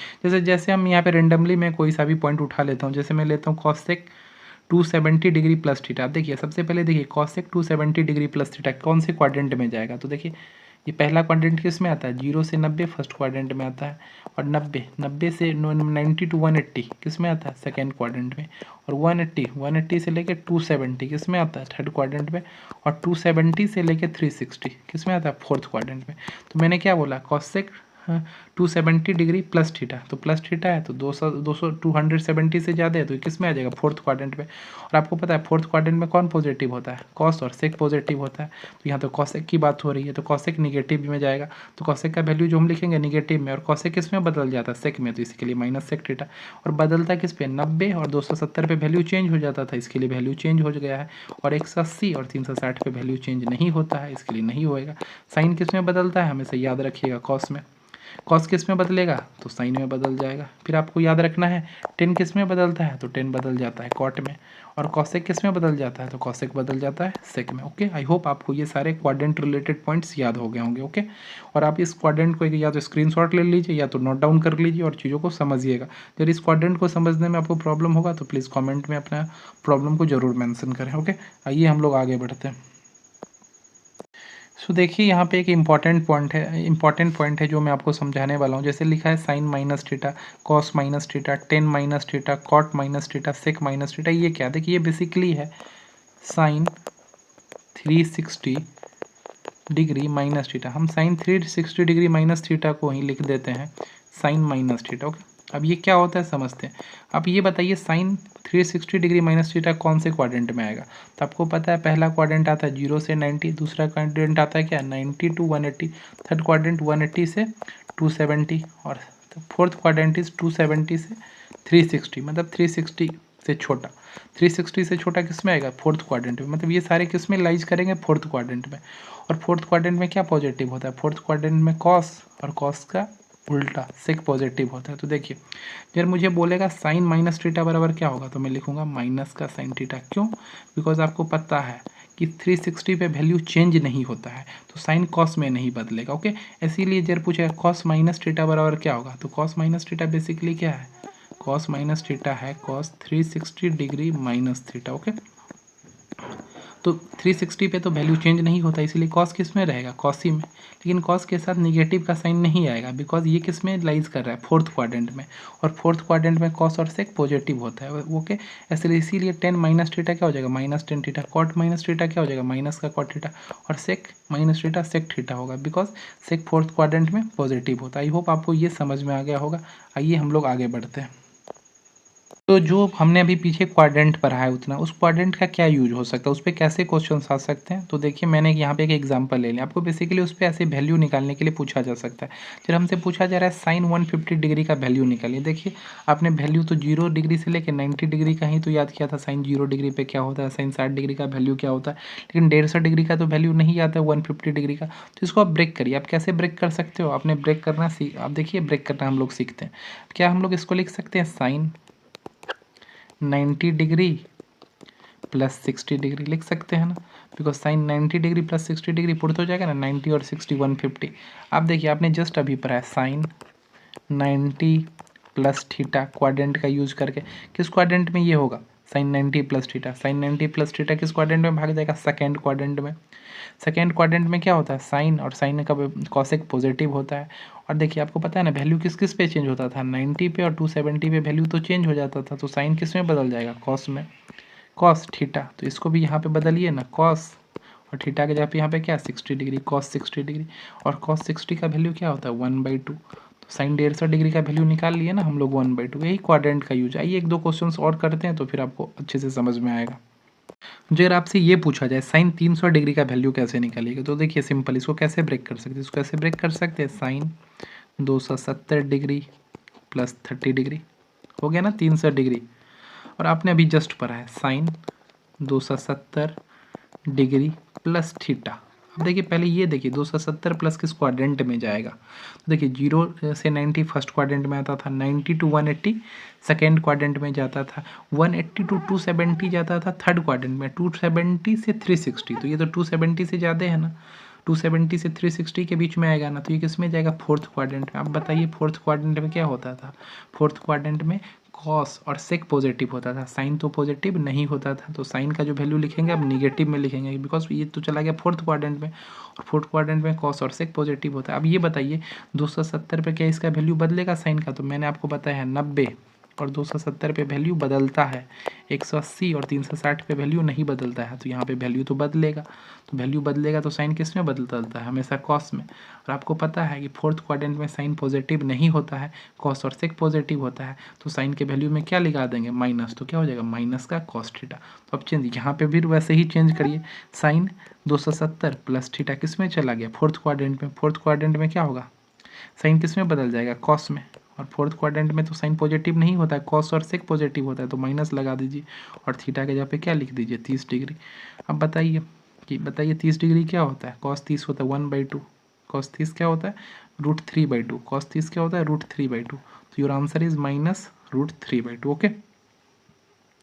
जैसे हम यहाँ पे रेंडमली मैं कोई सा भी पॉइंट उठा लेता हूँ। जैसे मैं लेता हूँ कॉसेक 270 डिग्री प्लस थीटा। अब देखिए सबसे पहले देखिए कॉसेक 270 डिग्री प्लस थीटा कौन से क्वाड्रेंट में जाएगा। तो देखिए ये पहला क्वाड्रेंट किस में आता है, 0 से 90 फर्स्ट क्वाड्रेंट में आता है, और 90 से 90 टू 180 किस में आता है, सेकेंड क्वाड्रेंट में, और 180 से लेके 270 किस में आता है, थर्ड क्वाड्रेंट में, और 270 से लेके 360 किस में आता है, फोर्थ क्वाड्रेंट में। तो मैंने क्या बोला, कॉसेक 270 डिग्री प्लस थीटा, तो प्लस थीटा है तो 270 से ज़्यादा है तो किस में आ जाएगा, फोर्थ क्वाड्रेंट में। और आपको पता है फोर्थ क्वाड्रेंट में कौन पॉजिटिव होता है, कॉस और सेक पॉजिटिव होता है। तो यहाँ तो कॉसेक की बात हो रही है तो कॉसेक निगेटिव में जाएगा, तो कॉसेक का वैल्यू जो हम लिखेंगे निगेटिव में, और कॉसेक किस में बदल जाता है, सेक में, तो इसके लिए माइनस सेक थीटा। और बदलता किस पे, 90 और 270 पे वैल्यू चेंज हो जाता था, इसके लिए वैल्यू चेंज हो गया है। और 180 और 360 पे वैल्यू चेंज नहीं होता है, इसके लिए नहीं होएगा। साइन किस में बदलता है, हमेशा याद रखिएगा, कॉस में। कॉस किस में बदलेगा, तो साइन में बदल जाएगा। फिर आपको याद रखना है टेन किस में बदलता है, तो टेन बदल जाता है कॉट में। और कॉसेक किस में बदल जाता है, तो कॉसेक बदल जाता है सेक में। ओके, आई होप आपको ये सारे क्वाड्रेंट रिलेटेड पॉइंट्स याद हो गए होंगे। ओके, और आप इस क्वाड्रेंट को या तो स्क्रीनशॉट ले लीजिए या तो नोट डाउन कर लीजिए और चीज़ों को समझिएगा। जब इस क्वाड्रेंट को समझने में आपको प्रॉब्लम होगा तो प्लीज़ कॉमेंट में अपना प्रॉब्लम को जरूर मैंसन करें। ओके, आइए हम लोग आगे बढ़ते हैं। सो देखिए यहाँ पे एक इम्पॉर्टेंट पॉइंट है जो मैं आपको समझाने वाला हूँ। जैसे लिखा है sine minus theta, cos minus theta, tan minus theta, cot minus theta, sec minus theta. ये क्या, देखिए ये बेसिकली है साइन 360 डिग्री माइनस थीटा। हम साइन 360 डिग्री माइनस थीटा को ही लिख देते हैं साइन माइनस थीटा। ओके, अब ये क्या होता है समझते हैं। आप ये बताइए साइन 360 डिग्री माइनस थीटा कौन से क्वाड्रेंट में आएगा। तो आपको पता है पहला क्वाड्रेंट आता है 0 से 90, दूसरा क्वाड्रेंट आता है क्या 90 टू 180, थर्ड क्वाड्रेंट 180 से 270, और फोर्थ क्वाड्रेंट इज 270 से 360, मतलब 360 से छोटा। 360 से छोटा किस में आएगा, फोर्थ क्वाड्रेंट में। मतलब ये सारे किस में लाइज करेंगे, फोर्थ क्वाड्रेंट में। और फोर्थ क्वाड्रेंट में क्या पॉजिटिव होता है, फोर्थ क्वाड्रेंट में कॉस, और कॉस का उल्टा सेक पॉजिटिव होता है। तो देखिए जब मुझे बोलेगा साइन माइनस थीटा बराबर क्या होगा, तो मैं लिखूंगा माइनस का साइन थीटा। क्यों, बिकॉज आपको पता है कि 360 पे वैल्यू चेंज नहीं होता है, तो साइन कॉस में नहीं बदलेगा। ओके, इसीलिए जब पूछेगा कॉस माइनस थीटा बराबर क्या होगा, तो कॉस माइनस थीटा बेसिकली क्या है, कॉस माइनस थीटा है cos 360 degree minus theta. Okay, तो 360 पे तो वैल्यू चेंज नहीं होता, इसीलिए कॉस किस में रहेगा, कॉसी में। लेकिन कॉस के साथ निगेटिव का साइन नहीं आएगा, बिकॉज ये किस में लाइज कर रहा है, फोर्थ क्वाड्रेंट में। और फोर्थ क्वाड्रेंट में कॉस और सेक पॉजिटिव होता है। ओके, इसलिए इसीलिए 10 माइनस थीटा क्या हो जाएगा, minus 10 theta. Cot minus theta क्या हो जाएगा, माइनस का कॉट थीटा। और sec minus theta sec theta होगा, बिकॉज सेक फोर्थ क्वाड्रेंट में पॉजिटिव होता है। आई होप आपको ये समझ में आ गया होगा। आइए हम लोग आगे बढ़ते हैं। तो जो हमने अभी पीछे क्वाड्रेंट पढ़ा है उतना, उस क्वाड्रेंट का क्या यूज हो सकता है, उस पर कैसे क्वेश्चन आ सकते हैं। तो देखिए मैंने यहाँ पे एक एग्जांपल ले लिया, आपको बेसिकली उस पर ऐसे वैल्यू निकालने के लिए पूछा जा सकता है। जब हमसे पूछा जा रहा है साइन 150 डिग्री का वैल्यू निकालिए, देखिए आपने वैल्यू तो 0 डिग्री से लेकर 90 डिग्री का ही तो याद किया था, साइन 0 डिग्री पे क्या होता है, साइन 60 डिग्री का वैल्यू क्या होता है। लेकिन 150 डिग्री का तो वैल्यू नहीं आता है 150 डिग्री का। तो इसको आप ब्रेक करिए। आप कैसे ब्रेक कर सकते हो, आपने ब्रेक करना आप देखिए ब्रेक करना हम लोग सीखते हैं। क्या हम लोग इसको लिख सकते हैं, साइन 90 डिग्री प्लस 60 डिग्री लिख सकते हैं ना, because sign 90 degree plus 60 degree put हो जाएगा ना, 90 और 60 150। आप देखिए आपने जस्ट अभी पढ़ा है साइन 90 प्लस थीटा क्वाड्रेंट का यूज करके, किस क्वाड्रेंट में ये होगा, sine 90 plus theta. Sine 90 plus theta किस क्वाड्रेंट में भाग जाएगा, सेकेंड क्वाड्रेंट में। सेकेंड क्वाड्रेंट में क्या होता है, साइन, और साइन का कॉसेक पॉजिटिव होता है। और देखिए आपको पता है ना वैल्यू किस किस पे चेंज होता था, 90 पे और 270 पे वैल्यू तो चेंज हो जाता था। तो साइन किस में बदल जाएगा, कॉस में, कॉस थीटा। तो इसको भी यहाँ पे बदलिए ना, कॉस, और थीटा के जगह पे यहाँ पे क्या 60 डिग्री, कॉस 60 डिग्री। और कॉस 60 का वैल्यू क्या होता है 1/2। तो साइन 150 डिग्री का वैल्यू निकाल लिए ना हम लोग 1/2। यही क्वाड्रेंट का यूज। आइए एक दो क्वेश्चन और करते हैं तो फिर आपको अच्छे से समझ में आएगा। जो अगर आपसे ये पूछा जाए साइन 300 डिग्री का वैल्यू कैसे निकालिएगा, तो देखिए सिंपल, इसको कैसे ब्रेक कर सकते हैं, इसको कैसे ब्रेक कर सकते हैं, साइन 270 डिग्री प्लस 30 डिग्री हो गया ना 300 डिग्री। और आपने अभी जस्ट पढ़ा है साइन 270 डिग्री प्लस थीटा। अब देखिए पहले ये देखिए 270 प्लस किस क्वाड्रेंट में जाएगा, तो देखिए 0 से 90 फर्स्ट क्वाड्रेंट में आता था, 90 टू 180 सेकेंड क्वाड्रेंट में जाता था, 180 टू 270 जाता था थर्ड क्वाड्रेंट में, 270 से 360, तो ये तो 270 से ज़्यादा है ना, 270 से 360 के बीच में आएगा ना, तो ये किस में जाएगा, फोर्थ क्वाड्रेंट में। आप बताइए फोर्थ क्वाड्रेंट में क्या होता था, फोर्थ क्वाड्रेंट में कॉस और सेक पॉजिटिव होता था, साइन तो पॉजिटिव नहीं होता था, तो साइन का जो वैल्यू लिखेंगे अब निगेटिव में लिखेंगे, बिकॉज ये तो चला गया फोर्थ क्वाड्रेंट में, और फोर्थ क्वाड्रेंट में कॉस और सेक पॉजिटिव होता है। अब ये बताइए 270 पे क्या इसका वैल्यू बदलेगा साइन का? तो मैंने आपको बताया है 90 और 270 पे वैल्यू बदलता है, 180 और 360 पे वैल्यू नहीं बदलता है, तो यहाँ पे वैल्यू तो बदलेगा। तो वैल्यू बदलेगा तो साइन किस में बदलता है? हमेशा कॉस में। और आपको पता है कि फोर्थ क्वाड्रेंट में साइन पॉजिटिव नहीं होता है, कॉस और सेक पॉजिटिव होता है, तो साइन के वैल्यू में क्या लगा देंगे? माइनस। तो क्या हो जाएगा? माइनस का कॉस थीटा। तो अब चेंज यहाँ पे भी वैसे ही चेंज करिए, साइन 270 प्लस थीटा किस में चला गया? फोर्थ क्वाड्रेंट में। फोर्थ क्वाड्रेंट में क्या होगा? साइन किस में बदल जाएगा? कॉस में। और फोर्थ क्वाड्रेंट में तो साइन पॉजिटिव नहीं होता है, कॉस और सेक पॉजिटिव होता है, तो माइनस लगा दीजिए और थीटा के जगह पे क्या लिख दीजिए? 30 डिग्री। अब बताइए कि 30 डिग्री क्या होता है? कॉस 30 होता है 1/2, कॉस 30 क्या होता है? √3/2, कॉस 30 क्या होता है? √3/2, तो योर आंसर इज -√3/2। ओके।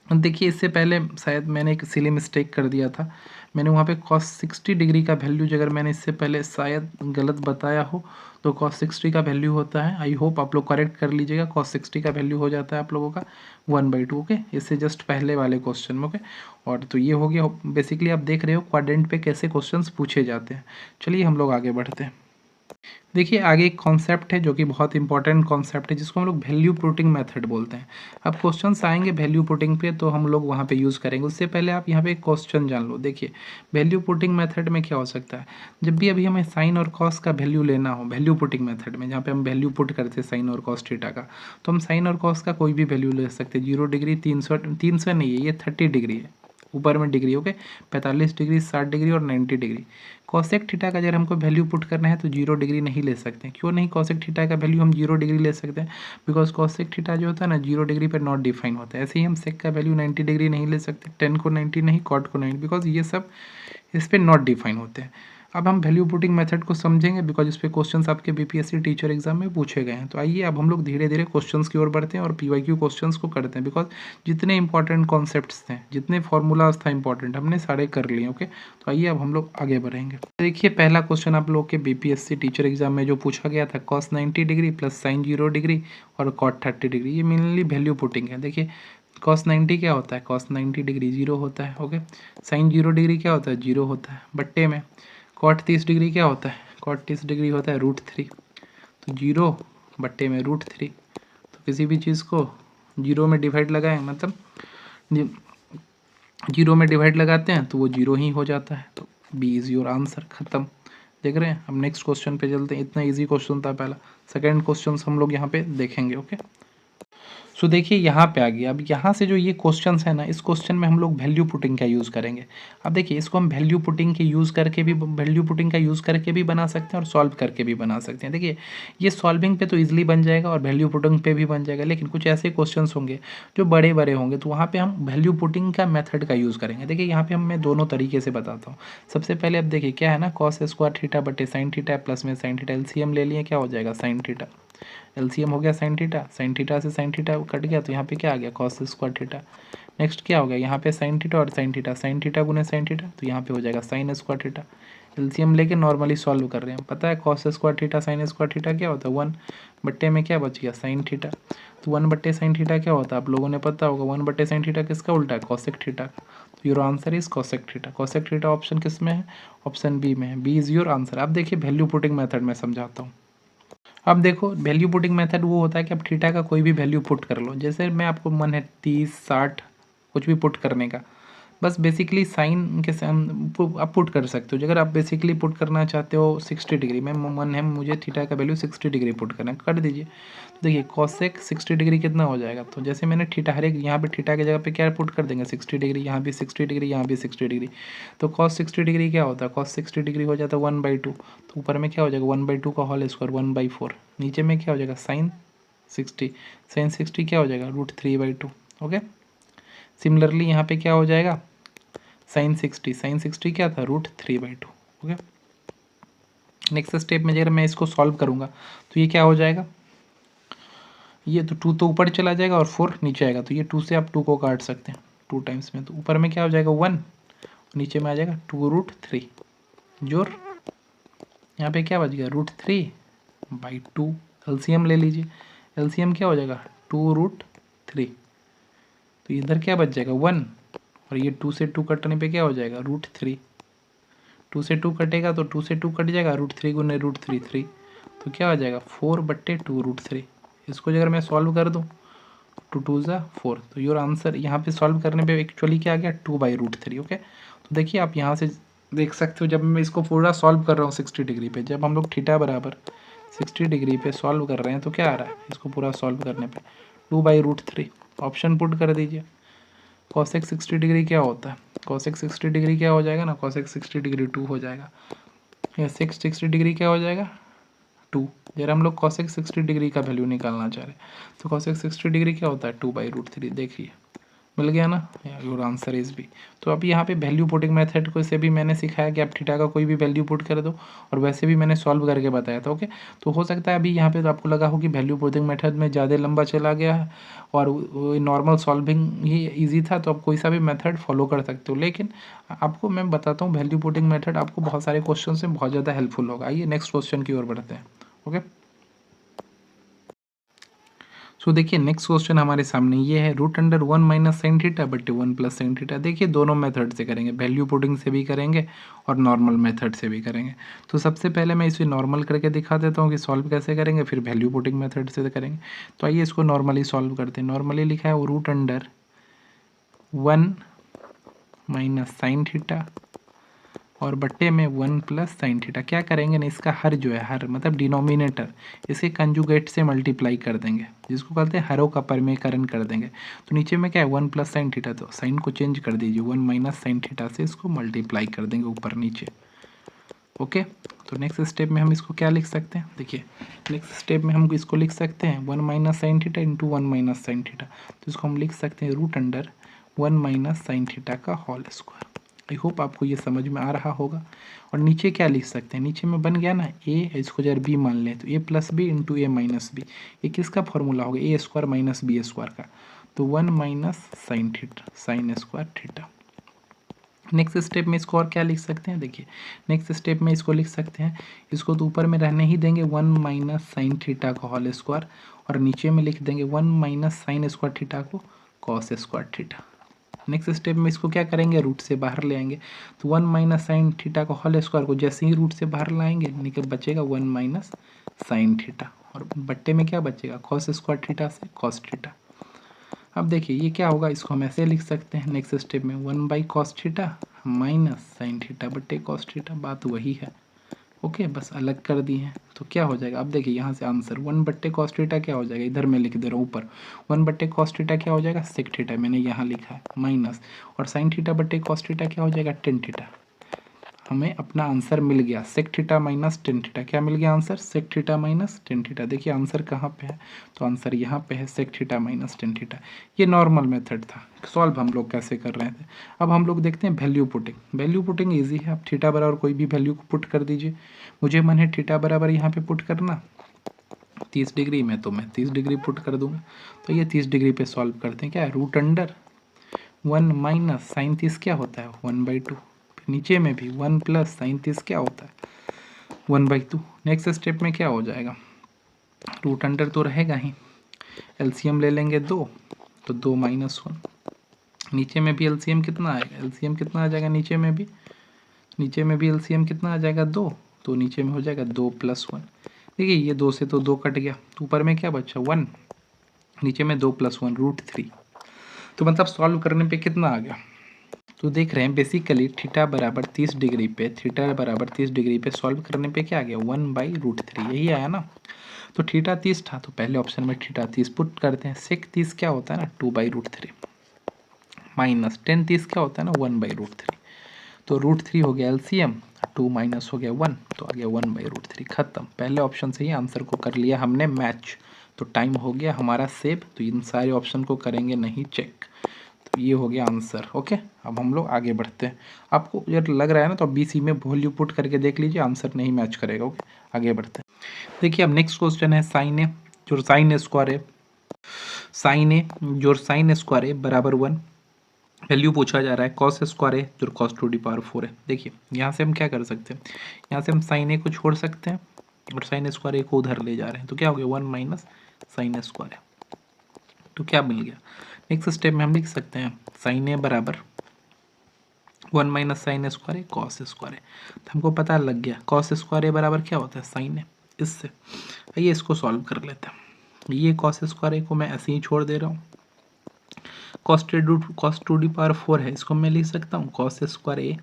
देखिए इससे पहले शायद मैंने एक सिली मिस्टेक कर दिया था, मैंने वहाँ पे cos 60 डिग्री का वैल्यू अगर मैंने इससे पहले शायद गलत बताया हो तो cos 60 का वैल्यू होता है, आई होप आप लोग करेक्ट कर लीजिएगा, cos 60 का वैल्यू हो जाता है आप लोगों का 1/2। ओके, इससे जस्ट पहले वाले क्वेश्चन में। ओके, और तो ये हो गया बेसिकली, आप देख रहे हो क्वाड्रेंट पे कैसे क्वेश्चंस पूछे जाते हैं। चलिए हम लोग आगे बढ़ते हैं। देखिए आगे एक कॉन्सेप्ट है जो कि बहुत इंपॉर्टेंट कॉन्सेप्ट है, जिसको हम लोग वैल्यू पुटिंग मेथड बोलते हैं। अब क्वेश्चंस आएंगे वैल्यू पुटिंग पे तो हम लोग वहाँ पे यूज़ करेंगे, उससे पहले आप यहाँ पे एक क्वेश्चन जान लो। देखिए वैल्यू पुटिंग मेथड में क्या हो सकता है, जब भी अभी हमें साइन और कॉस का वैल्यू लेना हो वैल्यू पुटिंग मेथड में, जहाँ पे हम वैल्यू पुट करते हैं साइन और कॉस थीटा का, तो हम साइन और कॉस का कोई भी वैल्यू ले सकते हैं। 0 डिग्री 300 नहीं है, ये 30 डिग्री है, ऊपर में डिग्री। ओके, 45 डिग्री, 60 डिग्री और 90 डिग्री। कॉसेक थीटा का अगर हमको वैल्यू पुट करना है तो 0 डिग्री नहीं ले सकते। क्यों नहीं कॉसेक थीटा का वैल्यू हम 0 डिग्री ले सकते हैं? बिकॉज कॉसेक थीटा जो होता है ना 0 डिग्री पर नॉट डिफाइन होता है। ऐसे ही हम सेक का वैल्यू 90 डिग्री नहीं ले सकते, 10 को 90 नहीं, कॉट को 90, बिकॉज ये सब इस पर नॉट डिफाइन होते हैं। अब हम वैल्यू पुटिंग मेथड को समझेंगे बिकॉज इस पे क्वेश्चंस आपके बीपीएससी टीचर एग्जाम में पूछे गए हैं। तो आइए अब हम लोग धीरे धीरे क्वेश्चंस की ओर बढ़ते हैं और पीवाईक्यू क्वेश्चंस को करते हैं, बिकॉज जितने इंपॉर्टेंट कॉन्सेप्ट्स थे, जितने फॉर्मूलाज था इंपॉर्टेंट, हमने सारे कर लिए। ओके, तो आइए अब हम लोग आगे बढ़ेंगे। देखिए पहला क्वेश्चन आप लोग के बीपीएससी टीचर एग्जाम में जो पूछा गया था, cos 90 degree plus sign 0 degree और कॉट 30 डिग्री, ये मेनली वैल्यू पुटिंग है। देखिए cos 90 क्या होता है? cos 90 डिग्री 0 होता है। ओके, साइन 0 डिग्री क्या होता है? 0 होता है, बट्टे में कॉट 30 डिग्री क्या होता है? कॉट 30 डिग्री होता है √3, तो 0 बट्टे में √3। तो किसी भी चीज़ को 0 में डिवाइड लगाएं, मतलब 0 में डिवाइड लगाते हैं तो वो 0 ही हो जाता है, तो बी इज़ योर आंसर। ख़त्म। देख रहे हैं, हम नेक्स्ट क्वेश्चन पे चलते हैं। इतना इजी क्वेश्चन था पहला। सेकंड क्वेश्चन हम लोग यहाँ पे देखेंगे। ओके, सो देखिए यहाँ पे आ गया। अब यहाँ से जो ये क्वेश्चंस है ना, इस क्वेश्चन में हम लोग वैल्यू पुटिंग का यूज़ करेंगे। अब देखिए इसको हम वैल्यू पुटिंग के यूज़ करके भी, वैल्यू पुटिंग का यूज़ करके भी बना सकते हैं और सॉल्व करके भी बना सकते हैं। देखिए ये सॉल्विंग पे तो ईजिली बन जाएगा और वैल्यू पुटिंग पे भी बन जाएगा, लेकिन कुछ ऐसे क्वेश्चन होंगे जो बड़े बड़े होंगे, तो वहाँ पर हम वैल्यू पुटिंग का मेथड का यूज़ करेंगे। देखिए यहाँ पर मैं दोनों तरीके से बताता हूँ। सबसे पहले अब देखिए क्या है ना, कॉस स्क्वायर थीटा बटे साइन थीटा प्लस में साइन थीटा, एलसीएम ले लिए, क्या हो जाएगा? Sine theta. एलसीएम हो गया साइन थीटा, साइन थीटा से साइन थीटा कट गया, तो यहाँ पे क्या आ गया? Cos square theta. नेक्स्ट क्या हो गया? यहाँ पे साइन थीटा और साइन थीटा गुने साइन थीटा, तो यहाँ पे हो जाएगा साइन स्क्वायर थीटा। एलसीएम लेके नॉर्मली सॉल्व कर रहे हैं। पता है cos square theta sine square theta क्या होता है? 1 बट्टे में क्या बच गया? Sine theta. तो 1 बट्टे साइन थीटा क्या होता है? आप लोगों ने पता होगा 1 बट्टे साइन थीटा किसका उल्टा है? Cosec theta. तो your answer is cosec theta. Cosec theta option किस में है? ऑप्शन बी में है। B is your answer. अब देखिए वैल्यू पुटिंग मेथड में समझाता हूँ। अब देखो वैल्यू पुटिंग मेथड वो होता है कि आप थीटा का कोई भी वैल्यू पुट कर लो। जैसे मैं आपको मन है 30, 60 कुछ भी पुट करने का, बस बेसिकली साइन के आप पुट कर सकते हो। अगर आप बेसिकली पुट करना चाहते हो 60 डिग्री में, मन है मुझे थीटा का वैल्यू 60 डिग्री पुट करना है, कर दीजिए। तो देखिए कॉसेक 60 डिग्री कितना हो जाएगा? तो जैसे मैंने थीटा हर एक यहाँ पे थीटा की जगह पे क्या पुट कर देंगे? 60 डिग्री, यहाँ भी 60 डिग्री, यहाँ भी 60 डिग्री। तो कॉस 60 डिग्री क्या होता है? कॉस 60 डिग्री हो जाता है 1/2। तो ऊपर में क्या हो जाएगा? 1/2 का होल स्क्वायर 1/4। नीचे में क्या हो जाएगा? साइन 60। साइन 60 क्या हो जाएगा? √3/2। ओके, सिमिलरली यहाँ पे क्या हो जाएगा? साइन 60, साइन 60 क्या था? √3/2। ओके, नेक्स्ट स्टेप में अगर मैं इसको सॉल्व करूँगा तो ये क्या हो जाएगा? ये तो 2 तो ऊपर चला जाएगा और 4 नीचे आएगा, तो ये 2 से आप 2 को काट सकते हैं 2 टाइम्स में। तो ऊपर में क्या हो जाएगा? 1, नीचे में आ जाएगा 2√3 जोर, यहाँ पे क्या बच गया? √3/2। एलसीएम ले लीजिए। एलसीएम क्या हो जाएगा? 2√3 3, तो इधर क्या बच जाएगा 1, और ये 2 से 2 कटने पे क्या हो जाएगा √3, 2 से 2 कटेगा तो 2 से 2 कट जाएगा, √3 गुने √3 3, तो क्या हो जाएगा 4/2 √3। इसको अगर मैं सॉल्व कर दूँ 2 2 ज़ा 4, तो योर आंसर यहाँ पे सॉल्व करने पे एक्चुअली क्या आ गया 2/√3। ओके, तो देखिए आप यहाँ से देख सकते हो जब मैं इसको पूरा सॉल्व कर रहा हूँ 60 डिग्री पे, जब हम लोग थीटा बराबर 60 डिग्री पे सॉल्व कर रहे हैं तो क्या आ रहा है, इसको पूरा सॉल्व करने पे 2/√3 ऑप्शन पुट कर दीजिए। cosec 60 डिग्री क्या होता है, cosec 60 डिग्री क्या हो जाएगा ना, cosec 60 डिग्री 2 हो जाएगा, या sec 60 डिग्री क्या हो जाएगा 2। जरा हम लोग cosec 60 डिग्री का वैल्यू निकालना चाह रहे हैं तो cosec 60 डिग्री क्या होता है 2/√3। देखिए मिल गया ना, योर आंसर इज बी। तो अब यहाँ पे वैल्यू पुटिंग मेथड को से भी मैंने सिखाया कि आप थीटा का कोई भी वैल्यू पुट कर दो, और वैसे भी मैंने सॉल्व करके बताया था। ओके, तो हो सकता है अभी यहाँ पे तो आपको लगा हो कि वैल्यू पुटिंग मेथड में ज़्यादा लंबा चला गया है और नॉर्मल सॉल्विंग ही ईजी था, तो आप कोई सा भी मेथड फॉलो कर सकते हो। लेकिन आपको मैं बताता हूँ वैल्यू पुटिंग मेथड आपको बहुत सारे क्वेश्चन से बहुत ज़्यादा हेल्पफुल होगा। आइए नेक्स्ट क्वेश्चन की ओर बढ़ते हैं। ओके, सो देखिए नेक्स्ट क्वेश्चन हमारे सामने ये है √1 - sin थीटा बटे 1 + sin थीटा। देखिए दोनों मेथड से करेंगे, वैल्यू पुटिंग से भी करेंगे और नॉर्मल मेथड से भी करेंगे। तो सबसे पहले मैं इसे नॉर्मल करके दिखा देता हूँ कि सॉल्व कैसे करेंगे, फिर वैल्यू पुटिंग मेथड से करेंगे। तो आइए इसको नॉर्मली सॉल्व करते हैं। नॉर्मली लिखा है √1 - sin थीटा और बट्टे में 1 + sin थीटा। क्या करेंगे ना, इसका हर जो है, हर मतलब डिनोमिनेटर, इसके कंजुगेट से मल्टीप्लाई कर देंगे, जिसको कहते हैं हरों का परिमेयकरण कर देंगे। तो नीचे में क्या है 1 + sin थीटा, तो साइन को चेंज कर दीजिए, 1 - sin थीटा से इसको मल्टीप्लाई कर देंगे ऊपर नीचे। ओके, तो नेक्स्ट स्टेप में हम इसको क्या लिख सकते हैं, देखिए नेक्स्ट स्टेप में हम इसको लिख सकते हैं 1 - sin theta into 1 - sin theta. तो इसको हम लिख सकते हैं √1 - sin थीटा का होल स्क्वायर। आई होप आपको ये समझ में आ रहा होगा। और नीचे क्या लिख सकते हैं, नीचे में बन गया ना ए, इसको जब बी मान लें तो a+b इंटू a - b, ये किसका फॉर्मूला होगा a² - b² का। तो 1 - sin theta, sin square theta. Next step में इसको और क्या लिख सकते हैं, देखिए नेक्स्ट स्टेप में इसको लिख सकते हैं, इसको तो ऊपर में रहने ही देंगे 1 - sin थीटा का होल स्क्वायर, और नीचे में लिख देंगे 1 - sin स्क्वायर थीटा को cos square theta. Next step में इसको क्या करेंगे, रूट से बाहर ले आएंगे। तो 1 - sin थीटा का होल स्क्वायर को जैसे ही रूट से बाहर लाएंगे निकल बचेगा 1 - sin थीटा, और बट्टे में क्या बचेगा cos स्क्वायर थीटा से cos थीटा। अब देखिए ये क्या होगा, इसको हम ऐसे लिख सकते हैं नेक्स्ट स्टेप में 1/cos theta minus sine theta बट्टे cos थीटा, बात वही है। ओके, बस अलग कर दिए हैं तो क्या हो जाएगा, अब देखिए यहाँ से आंसर 1/cos थीटा क्या हो जाएगा, इधर मैं लिख दे रहा हूँ ऊपर 1/cos थीटा क्या हो जाएगा sec थीटा, मैंने यहाँ लिखा है माइनस, और साइन थीटा बट्टे cos थीटा क्या हो जाएगा tan थीटा। हमें अपना आंसर मिल गया sec theta minus tan theta. क्या मिल गया answer, sec theta minus tan theta. देखिए आंसर कहाँ पे है, तो आंसर यहाँ पे है sec theta minus tan theta. ये नॉर्मल मेथड था, सॉल्व हम लोग कैसे कर रहे थे। अब हम लोग देखते हैं value putting. Value putting easy है, आप थीटा बराबर कोई भी वैल्यू को पुट कर दीजिए। मुझे मन है थीटा बराबर यहाँ पे पुट करना 30 डिग्री में, तो मैं 30 डिग्री पुट कर दूंगा। तो ये 30 डिग्री पे सॉल्व करते हैं। क्या है √1 माइनस साइन 30 क्या होता है 1/2, नीचे में भी 1 + sin 30 क्या होता है 1/2। नेक्स्ट स्टेप में क्या हो जाएगा, √अंडर तो रहेगा ही, एलसीएम ले लेंगे 2, तो 2 - 1, नीचे में भी एलसीएम कितना आएगा, एलसीएम कितना आ जाएगा, नीचे में भी एलसीएम कितना आ जाएगा 2, तो नीचे में हो जाएगा 2 + 1। देखिए ये 2 से तो 2 कट गया, तो ऊपर में क्या बचा 1, नीचे में 2 + 1 √3। तो मतलब सॉल्व करने पे कितना आ गया, तो देख रहे हैं बेसिकली थीटा बराबर 30 डिग्री पे, थीटा बराबर 30 डिग्री पे सॉल्व करने पे क्या आ गया 1/√3, यही आया ना। तो थीटा 30 था तो पहले ऑप्शन में थीटा 30 पुट करते हैं। सेक 30 क्या होता है ना 2/√3 माइनस tan 30 क्या होता है ना 1/√3, तो √3 हो गया एलसीएम, 2 माइनस हो गया 1, तो आ गया 1/√3। खत्म, पहले ऑप्शन से ही आंसर को कर लिया हमने मैच। तो टाइम हो गया हमारा सेव, तो इन सारे ऑप्शन को करेंगे नहीं चेक। तो ये हो गया आंसर। ओके, अब हम लोग आगे बढ़ते हैं। आपको अगर लग रहा है ना तो BC में वैल्यू पुट करके देख लीजिए, आंसर नहीं मैच करेगा। ओके, आगे बढ़ते हैं। देखिए अब नेक्स्ट क्वेश्चन है साइन ए, जो साइन स्क्वायर है, साइन ए जो साइन स्क्वायर है बराबर 1, वैल्यू पूछा जा रहा है कॉस स्क्वायर है जो cos टू दी पावर 4 है। देखिए यहाँ से हम क्या कर सकते हैं, यहाँ से हम साइन ए को छोड़ सकते हैं और साइन स्क्वायर ए को उधर ले जा रहे हैं, तो क्या हो गया 1 - sin स्क्वायर है। तो क्या मिल गया, नेक्स्ट स्टेप में हम लिख सकते हैं साइन ए बराबर 1 माइनस साइन स्क्वायर ए कॉस स्क्वायर ए। तो हमको पता लग गया कॉस स्क्वायर ए बराबर क्या होता है, साइन ए। इससे आइए इसको सॉल्व कर लेते हैं। ये कॉस स्क्वायर ए को मैं ऐसे ही छोड़ दे रहा हूँ। कॉस टू डी पावर 4 है, इसको मैं लिख सकता हूँ कॉस स्क्वायर ए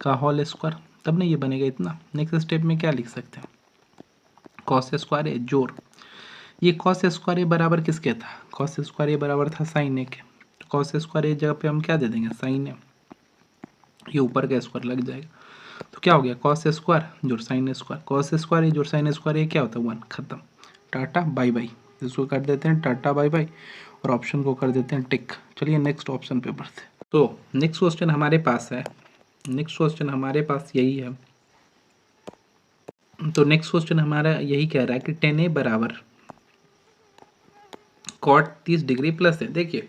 का होल स्क्वायर, तब नहीं ये बनेगा इतना। नेक्स्ट स्टेप में क्या लिख सकते हैं, कॉस स्क्वायर ए जोड़, ये कॉस स्क्वायर ए बराबर किसके था, कॉस स्क्वायर ए बराबर था साइन ए के। तो कॉस स्क्वायर ए जगह पे हम क्या दे देंगे, साइन ए, ये ऊपर का स्क्वायर लग जाएगा। तो क्या हो गया, कॉस स्क्वायर जोड़ साइन स्क्वायर, कॉस स्क्वायर ए जोड़ साइन स्क्वायर ए क्या होता है 1, खत्म, टाटा बाय बाय। इसको कर देते हैं टाटा बाय बाय और ऑप्शन को कर देते हैं टिक। चलिए नेक्स्ट ऑप्शन पे बढ़ते हैं। तो नेक्स्ट क्वेश्चन हमारे पास है, नेक्स्ट क्वेश्चन हमारे पास यही है। तो नेक्स्ट क्वेश्चन हमारा यही कह रहा है कि tan a बराबर cot 30 डिग्री प्लस है। देखिए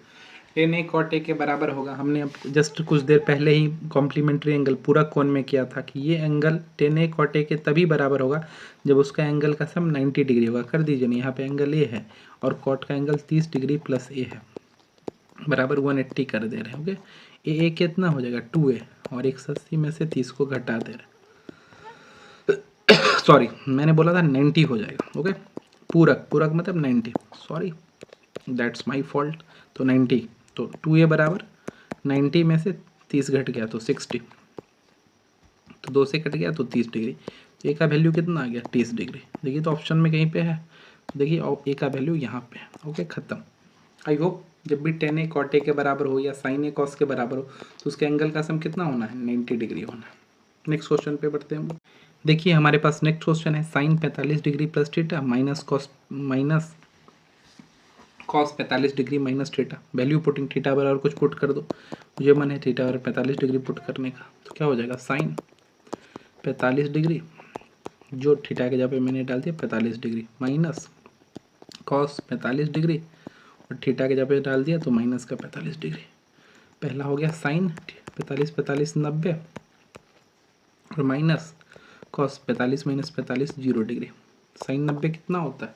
tan a cot a के बराबर होगा, हमने अब जस्ट कुछ देर पहले ही कॉम्प्लीमेंट्री एंगल पूरा कोण में किया था कि ये angle tan a cot a के तभी बराबर होगा जब उसका एंगल का सम 90 डिग्री होगा। कर दीजिए ना, यहाँ पे एंगल a है और cot का एंगल 30 डिग्री प्लस a है, बराबर 180 कर दे रहे हैं। ओके, a कितना हो जाएगा 2a और 180 में से 30 को घटा दे रहे हैं। सॉरी मैंने बोला था 90 हो जाएगा। ओके, पूरक, पूरक मतलब 90, सॉरी दैट्स माय फॉल्ट। तो 90, तो 2a बराबर 90 में से 30 घट गया तो 60, तो 2 से कट गया तो 30 डिग्री। तो a का वैल्यू कितना आ गया 30 डिग्री। देखिए तो ऑप्शन में कहीं पे है, देखिए a का वैल्यू यहाँ पे है। ओके, खत्म। आई होप जब भी tan a cot a के बराबर हो या sin a cos के बराबर हो तो उसके एंगल का सम कितना होना है, 90 डिग्री होना है। नेक्स्ट क्वेश्चन पे बढ़ते हैं। देखिए हमारे पास नेक्स्ट क्वेश्चन है sine 45 degree plus theta minus cos 45 degree minus theta. Value putting, theta बराबर कुछ पुट कर दो, मुझे मन है थीटा बराबर 45 डिग्री पुट करने का। तो क्या हो जाएगा, साइन 45 डिग्री जो थीटा के जगह पे मैंने डाल दिया 45 डिग्री माइनस कॉस 45 डिग्री और थीटा के जगह पे डाल दिया तो माइनस का 45 डिग्री। पहला हो गया साइन 45 45 90 और minus cos 45 minus 45 0 degree. Sine 90 कितना होता है,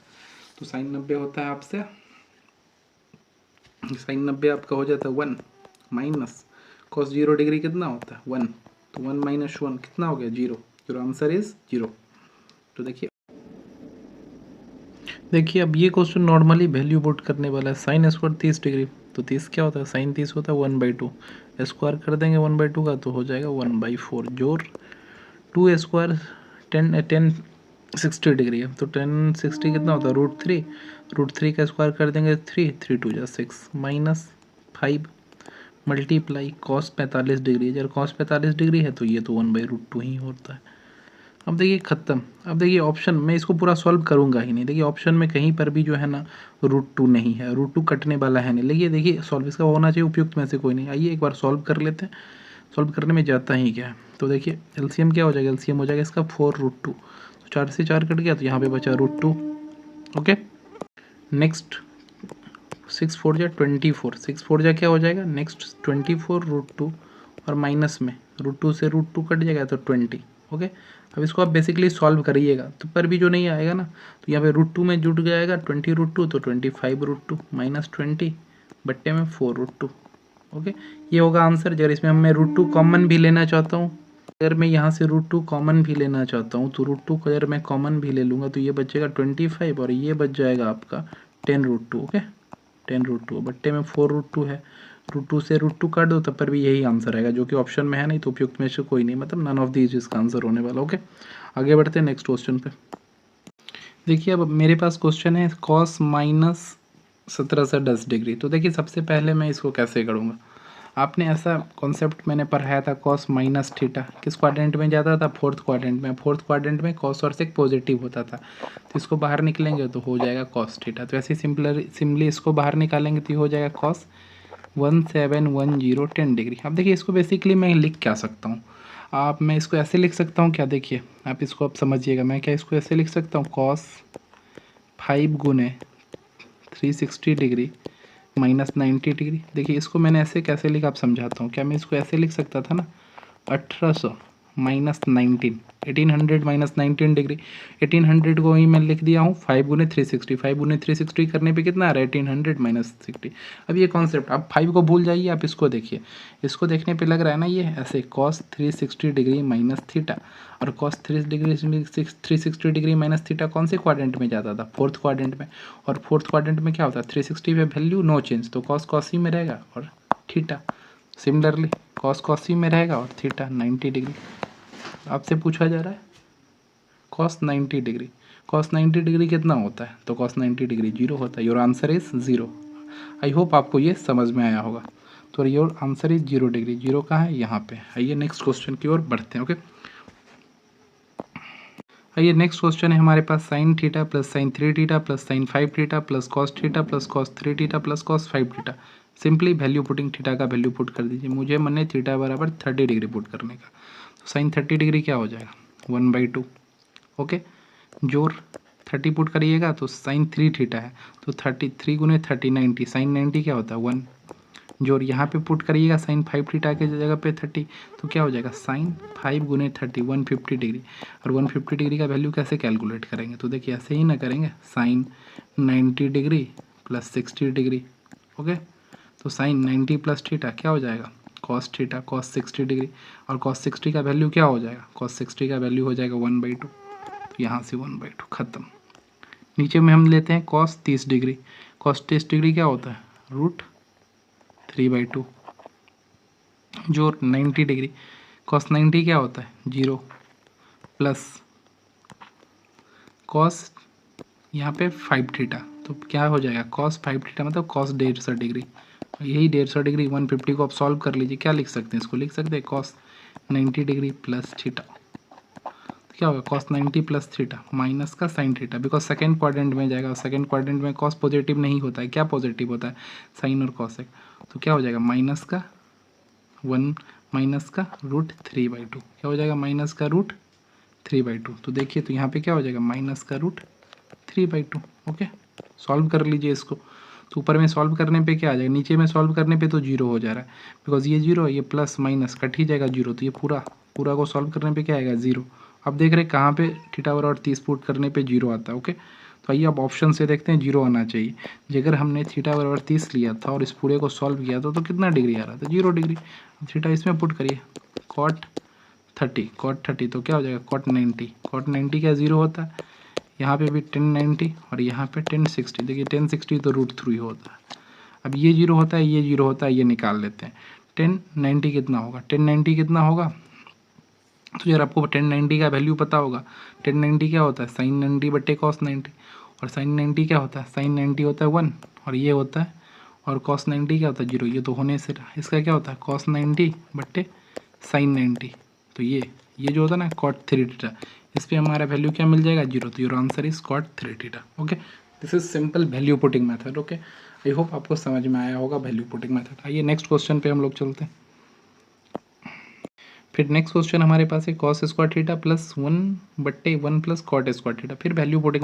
तो साइन 90 होता है आपसे, साइन 90 आपका हो जाता है 1 माइनस कॉस 0 डिग्री कितना होता है 1, तो 1 माइनस 1 कितना हो गया 0, योर आंसर इज 0। तो देखिए अब ये क्वेश्चन नॉर्मली वैल्यू पुट करने वाला है। साइन स्क्वायर 30 डिग्री, तो 30 क्या होता है, साइन 30 होता है 1/2, स्क्वायर कर देंगे 1/2 का तो हो जाएगा 1/4 जोर 2 स्क्वायर 10 60 डिग्री है, तो 10 60 कितना होता है √3 का स्क्वायर कर देंगे 3 3 2 6 माइनस 5 मल्टीप्लाई कॉस 45 डिग्री, अगर कॉस 45 डिग्री है तो ये तो 1/√2 ही होता है। अब देखिए खत्म। अब देखिए ऑप्शन मैं इसको पूरा सॉल्व करूंगा ही नहीं। देखिए ऑप्शन में कहीं पर भी जो है ना √2 नहीं है, √2 कटने वाला है नहीं। लेकिन देखिए सॉल्व इसका होना चाहिए उपयुक्त में से कोई नहीं। आइए एक बार सॉल्व कर लेते हैं, सॉल्व करने में जाता ही क्या है। तो देखिए एलसीएम क्या हो जाएगा, एलसीएम हो जाएगा इसका 4√2, तो 4 से 4 कट गया तो यहाँ पे बचा √2। ओके, नेक्स्ट 6 4 जा 24, 6 4 जा क्या हो जाएगा नेक्स्ट 24 √2 और माइनस में √2 से √2 कट जाएगा तो 20। ओके, अब इसको आप बेसिकली सॉल्व करिएगा तो पर भी जो नहीं आएगा ना, तो यहाँ पे √2 में जुट जाएगा 20 √2 तो 25 √2 माइनस 20 बट्टे में 4 √2। ओके, ये होगा आंसर। अगर इसमें मैं √2 कॉमन भी लेना चाहता हूँ, अगर मैं यहाँ से √2 कॉमन भी लेना चाहता हूँ तो √2 को अगर मैं कॉमन भी ले लूँगा तो ये बचेगा 25 और ये बच जाएगा आपका 10 √2। ओके, 10 √2 बट्टे में 4 √2 है, √2 से √2 काट दो तब पर भी यही आंसर आएगा जो कि ऑप्शन में है नहीं, तो उपयुक्त में से कोई नहीं, मतलब नन ऑफ दीज इसका आंसर होने वाला। ओके, आगे बढ़ते हैं नेक्स्ट क्वेश्चन पे। देखिए अब मेरे पास क्वेश्चन है कॉस माइनस 17 से 10 डिग्री। तो देखिए सबसे पहले मैं इसको कैसे करूँगा, आपने ऐसा कॉन्सेप्ट मैंने पढ़ाया था कॉस माइनस थीटा, किस क्वाड्रेंट में जाता था, फोर्थ क्वाड्रेंट में। फोर्थ क्वाड्रेंट में कॉस और सेक पॉजिटिव होता था, तो इसको बाहर निकलेंगे तो हो जाएगा कॉस थीटा। तो ऐसे सिंपली इसको बाहर निकालेंगे तो हो जाएगा कॉस 1710 10 डिग्री। अब देखिए इसको बेसिकली मैं लिख क्या सकता हूँ, आप मैं इसको ऐसे लिख सकता हूँ क्या, देखिए आप इसको अब समझिएगा, मैं क्या इसको ऐसे लिख सकता हूँ कॉस 5 गुने 360 डिग्री माइनस 90 डिग्री। देखिए इसको मैंने ऐसे कैसे लिखा आप समझाता हूँ। क्या मैं इसको ऐसे लिख सकता था ना 1800 माइनस 19, 1800 माइनस 19 डिग्री। 1800 को ही मैं लिख दिया हूँ 5 गुने 360, 5 गुने 360 करने पे कितना आ रहा है 1800 माइनस 60। अब ये कॉन्सेप्ट, अब 5 को भूल जाइए, आप इसको देखिए, इसको देखने पे लग रहा है ना ये ऐसे cos 360 डिग्री माइनस थीटा, और cos 360 डिग्री माइनस थीटा कौन से क्वाड्रेंट में जाता था, फोर्थ क्वाड्रेंट में, और फोर्थ क्वाड्रेंट में क्या होता है 360 पे वैल्यू नो चेंज, तो cos ही में रहेगा और थीटा सिमिलरली cos ही में रहेगा और थीटा 90 डिग्री। आपसे पूछा जा रहा है cos 90 डिग्री, cos 90 डिग्री कितना होता है, तो cos 90 डिग्री 0 होता है। Your answer is 0। I hope आपको ये समझ में आया होगा। तो योर आंसर इज 0 डिग्री। 0 कहाँ है, यहाँ पे। आइए नेक्स्ट क्वेश्चन की ओर बढ़ते हैं। ओके, आइए नेक्स्ट क्वेश्चन है हमारे पास sine theta plus sine 3 theta plus sine 5 theta plus cos theta plus cos 3 theta plus cos 5 theta. Simply value putting, theta का वैल्यू पुट कर दीजिए। मुझे मन है थीटा बराबर 30 डिग्री पुट करने का, तो साइन 30 डिग्री क्या हो जाएगा 1/2। ओके, जोर 30 पुट करिएगा तो साइन 3 थीटा है, तो 33 गुने 30 90, साइन 90 क्या होता है 1। जोर यहाँ पे पुट करिएगा साइन 5 थीटा के जगह पे 30, तो क्या हो जाएगा साइन 5 गुने 30 150 डिग्री। और 150 डिग्री का वैल्यू कैसे कैलकुलेट करेंगे, तो देखिए ऐसे ही ना करेंगे, sine 90 degree plus 60 degree. Okay, तो साइन 90 प्लस थीटा क्या हो जाएगा कॉस थीटा, कॉस 60 डिग्री, और कॉस 60 का वैल्यू क्या हो जाएगा, कॉस 60 का वैल्यू हो जाएगा 1/2, तो यहाँ से 1/2 खत्म। नीचे में हम लेते हैं कॉस 30 डिग्री, कॉस 30 डिग्री क्या होता है √3/2। जो 90 डिग्री, कॉस 90 क्या होता है 0 प्लस कॉस यहाँ पे 5 थीटा, तो क्या हो जाएगा कॉस 5 थीटा मतलब कॉस 150 डिग्री। यही 150 डिग्री 150 को आप सॉल्व कर लीजिए, क्या लिख सकते हैं, इसको लिख सकते हैं कॉस 90 डिग्री प्लस थीटा, तो क्या होगा कॉस 90 प्लस थीटा माइनस का sine theta, because second quadrant में जाएगा, सेकेंड क्वाड्रेंट में कॉस पॉजिटिव नहीं होता है, क्या पॉजिटिव होता है साइन और कॉसेक, तो क्या हो जाएगा माइनस का 1 माइनस का √3/2, क्या हो जाएगा माइनस का √3/2। तो देखिए तो यहाँ पे क्या हो जाएगा माइनस का √3/2। ओके, सॉल्व कर लीजिए इसको, तो ऊपर में सॉल्व करने पे क्या आ जाएगा, नीचे में सॉल्व करने पे तो 0 हो जा रहा है, बिकॉज ये 0 ये प्लस माइनस कट ही जाएगा 0, तो ये पूरा पूरा को सॉल्व करने पे क्या आएगा 0। अब देख रहे हैं कहाँ पे थीटा बराबर 30 पुट करने पे 0 आता है। ओके, तो आइए अब ऑप्शन से देखते हैं 0 आना चाहिए। अगर हमने थीटा बराबर 30 लिया था और इस पूरे को सॉल्व किया था तो कितना डिग्री आ रहा था 0 डिग्री। थीटा इसमें पुट करिए कॉट 30 तो क्या हो जाएगा कॉट 90 क्या 0 होता है, यहाँ पे भी 1090 और यहाँ पे 1060, देखिए 1060 तो √3 होता है। अब ये 0 होता है, ये 0 होता है, ये निकाल लेते हैं। 1090 कितना होगा, 1090 कितना होगा, तो यार आपको 1090 का वैल्यू पता होगा, 1090 क्या होता है साइन 90 बटे कॉस 90, और साइन 90 क्या होता है साइन 90 होता है 1 और ये होता है, और कॉस 90 क्या होता है 0, ये तो होने से रहा, इसका क्या होता है कॉस 90 बटे साइन 90, तो ये जो होता है ना कॉट 3 थीटा, इस पर हमारा वैल्यू क्या मिल जाएगा 0, तो your answer is cot 3 theta. Okay, this is simple value putting method. Okay, I hope आपको समझ में आया होगा वैल्यू पुटिंग मेथड। आइए नेक्स्ट क्वेश्चन पे हम लोग चलते हैं। फिर नेक्स्ट क्वेश्चन हमारे पास है cos square theta plus 1/1 plus cot square theta. फिर वैल्यू पुटिंग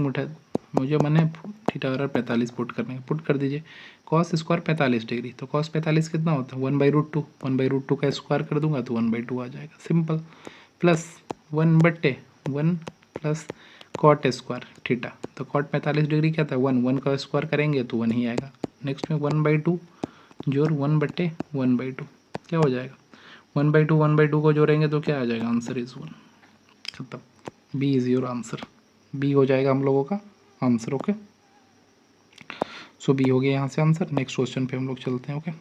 मुझे मन है थीटा बराबर 45 पुट करने, पुट कर दीजिए। कॉस स्क्वायर 45 डिग्री, तो कॉस 45 कितना होता है 1/√2, 1/√2 का स्क्वायर कर दूंगा तो 1/2 आ जाएगा simple, plus 1/1 plus cot square theta, तो कॉट 45 डिग्री क्या था 1 का स्क्वायर करेंगे तो 1 ही आएगा। नेक्स्ट में 1/2 जोड़ 1/1/2 क्या हो जाएगा 1/2 को जोड़ेंगे तो क्या आ जाएगा आंसर इज 1, खत्म। B is your answer, B हो जाएगा हम लोगों का आंसर। ओके, सो बी हो गया यहाँ से आंसर। नेक्स्ट क्वेश्चन पे हम लोग चलते हैं। ओके,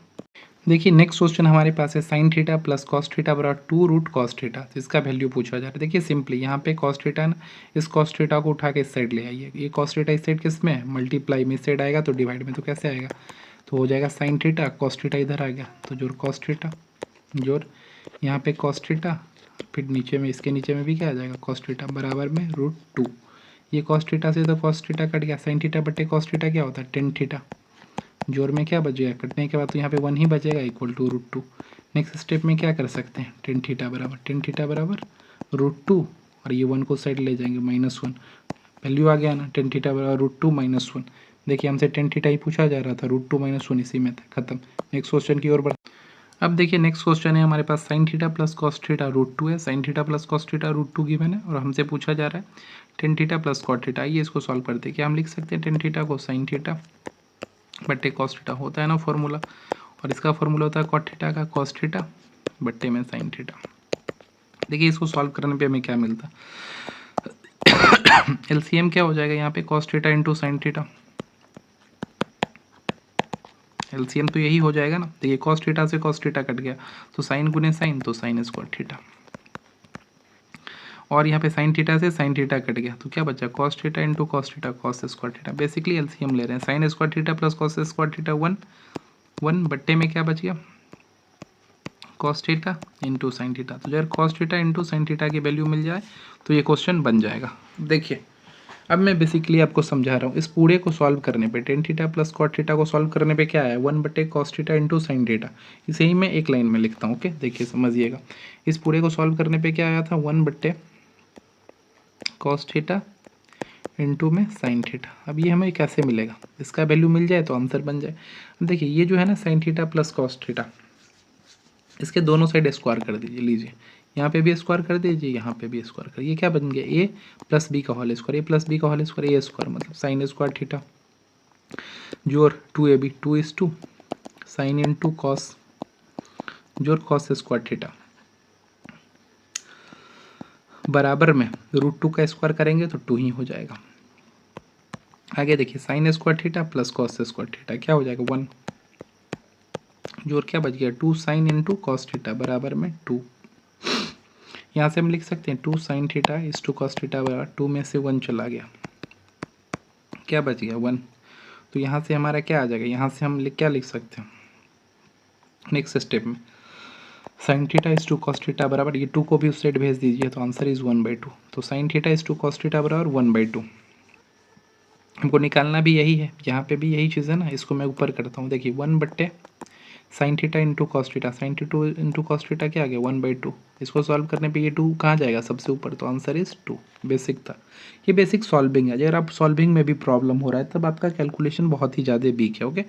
देखिए नेक्स्ट क्वेश्चन हमारे पास है sine theta plus cos theta बराबर 2√cos थीटा, तो इसका वैल्यू पूछा जा रहा है। देखिए सिंपली यहाँ पे कॉस थीटा ना, इस कॉस थीटा को उठा के इस साइड ले आइए, ये कॉस थीटा इस साइड किस में है मल्टीप्लाई में, इस साइड आएगा तो डिवाइड में, तो कैसे आएगा तो हो जाएगा साइन थीटा, कॉस थीटा इधर आ गया तो जोड़ कॉस थीटा, जोड़ यहाँ पे कॉस थीटा, फिर नीचे में इसके नीचे में भी क्या आ जाएगा कॉस थीटा बराबर में √2, ये कॉस थीटा से तो कॉस थीटा कट गया, साइन थीटा बटे कॉस थीटा क्या होता है टेन थीटा, जोड़ में क्या बचेगा कटने के बाद तो यहाँ पे 1 ही बचेगा इक्वल टू √2। नेक्स्ट स्टेप में क्या कर सकते हैं टेन थीटा बराबर √2 और ये 1 को साइड ले जाएंगे -1, वैल्यू आ गया ना टेन थीटा बराबर √2 -1। देखिए हमसे टेन थीटा ही पूछा जा रहा था, √2 -1 इसी में था, खत्म। नेक्स्ट क्वेश्चन की ओर बढ़ अब देखिए नेक्स्ट क्वेश्चन है हमारे पास sine theta plus cos theta root two है। Sine theta plus cos theta root two given है और हमसे पूछा जा रहा है tan theta plus cot theta. आइए इसको सॉल्व करते हैं। क्या हम लिख सकते हैं टेन थीटा को साइन थीटा बट्टे कॉस थीटा, होता है ना फॉर्मूला, और इसका फॉर्मूला होता है कॉट थीटा का कॉस थीटा बट्टे में साइन थीटा। देखिए इसको सॉल्व करने पे हमें क्या मिलता है, एलसीएम क्या हो जाएगा यहाँ पे cos theta into sine theta. LCM तो यही हो जाएगा ना। देखिए कॉस थीटा से कॉस थीटा कट गया तो साइन गुने साइन, तो साइन स्क्वायर थीटा, और यहाँ पे साइन थीटा से साइन थीटा कट गया तो क्या बचा cos theta into cos theta cos square theta. Basically LCM ले रहे हैं, sine square theta plus cos square theta 1 बट्टे में क्या बच गया cos theta into sine theta. तो अगर cos theta into sine theta की वैल्यू मिल जाए तो ये क्वेश्चन बन जाएगा। देखिए अब मैं बेसिकली आपको समझा रहा हूँ, इस पूरे को सॉल्व करने पे tan theta plus cot theta को सॉल्व करने पे क्या है 1 बटे cos theta into sine theta. इसे ही मैं एक लाइन में लिखता हूँ। ओके देखिए समझिएगा, इस पूरे को सॉल्व करने पे क्या आया था 1 बटे कॉस थीटा इंटू में साइन थीटा। अब ये हमें कैसे मिलेगा, इसका वैल्यू मिल जाए तो आंसर बन जाए। देखिए ये जो है ना sign theta plus cos theta, इसके दोनों साइड स्क्वायर कर दीजिए। लीजिए यहाँ पे भी स्क्वायर कर दीजिए, यहाँ पे भी स्क्वायर कर, ये क्या बन गया ए प्लस बी का होल स्क्वायर, ए प्लस बी का होल स्क्वायर ए स्क्वायर मतलब साइन स्क्वायर थीटा जोर 2ab 2 साइन इंटू कॉस जोर कॉस स्क्वायर थीटा बराबर में रूट 2 का स्क्वायर करेंगे तो 2 ही हो जाएगा। आगे देखिए sign square theta plus cos square theta क्या हो जाएगा 1 जोर क्या बच गया 2 साइन इंटू कॉस थीटा बराबर में 2। यहाँ से हम लिख सकते हैं 2 साइन थीटा इस टू कॉस थीटा बराबर 2 में से 1 चला गया, क्या बच गया 1। तो यहाँ से हमारा क्या आ जाएगा, यहाँ से हम क्या लिख सकते हैं नेक्स्ट स्टेप में साइन थीटा इस टू कॉस थीटा बराबर, ये 2 को भी उस साइड भेज दीजिए तो आंसर इज 1/2। तो साइन थीटा इस टू कॉस थीटा बराबर 1/2 हमको निकालना भी यही है, यहाँ पे भी यही चीज़ है ना। इसको मैं ऊपर करता हूँ, देखिए 1 बट्टे sine theta into cos theta, sine theta into cos theta क्या आ गया 1/2। इसको सॉल्व करने पे ये 2 कहाँ जाएगा सबसे ऊपर, तो आंसर इज 2। बेसिक था ये, बेसिक सॉल्विंग है। अगर आप सॉल्विंग में भी प्रॉब्लम हो रहा है तब आपका कैलकुलेशन बहुत ही ज़्यादा वीक है। ओके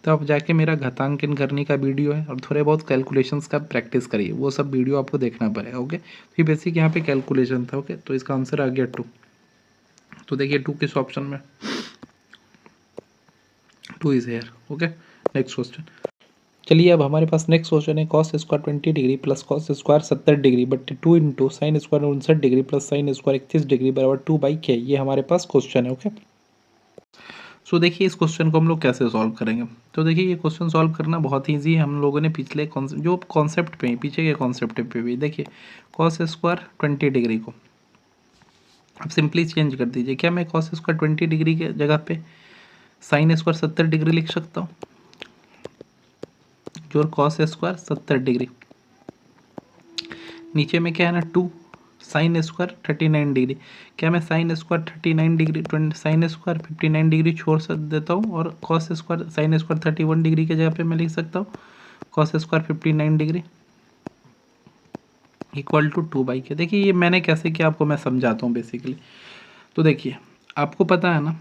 तो आप जाके मेरा घातांकन करने का वीडियो है और थोड़े बहुत कैलकुलेशंस का प्रैक्टिस करिए, वो सब वीडियो आपको देखना पड़ेगा। ओके तो ये बेसिक यहाँ पे कैलकुलेशन था। ओके तो इसका आंसर आ गया 2। तो देखिए 2 किस ऑप्शन में, 2 is here. Okay next question, चलिए अब हमारे पास नेक्स्ट क्वेश्चन है cos square 20 degree plus cos square 70 degree but 2 into sine square 59 degree plus sine square 31 degree बराबर 2/k। ये हमारे पास क्वेश्चन है। ओके सो देखिए इस क्वेश्चन को हम लोग कैसे सॉल्व करेंगे। तो देखिए ये क्वेश्चन सॉल्व करना बहुत ईजी है। हम लोगों ने पिछले जो कॉन्सेप्ट पे पीछे के कॉन्सेप्ट पे भी देखिए कॉस स्क्वायर 20 डिग्री को अब सिंपली चेंज कर दीजिए। क्या मैं कॉस स्क्वायर 20 डिग्री के जगह पे साइन स्क्वायर 70 डिग्री लिख सकता हूँ, जो कॉस स्क्वायर 70 डिग्री, नीचे में क्या है ना 2 साइन स्क्वायर 39 डिग्री। क्या मैं sine square 39 degree sine square 59 degree छोड़ देता हूँ और cos square sine square 31 degree के जगह पे मैं लिख सकता हूँ cos square 59 degree equal to 2/k। देखिए ये मैंने कैसे किया आपको मैं समझाता हूँ बेसिकली। तो देखिए आपको पता है ना,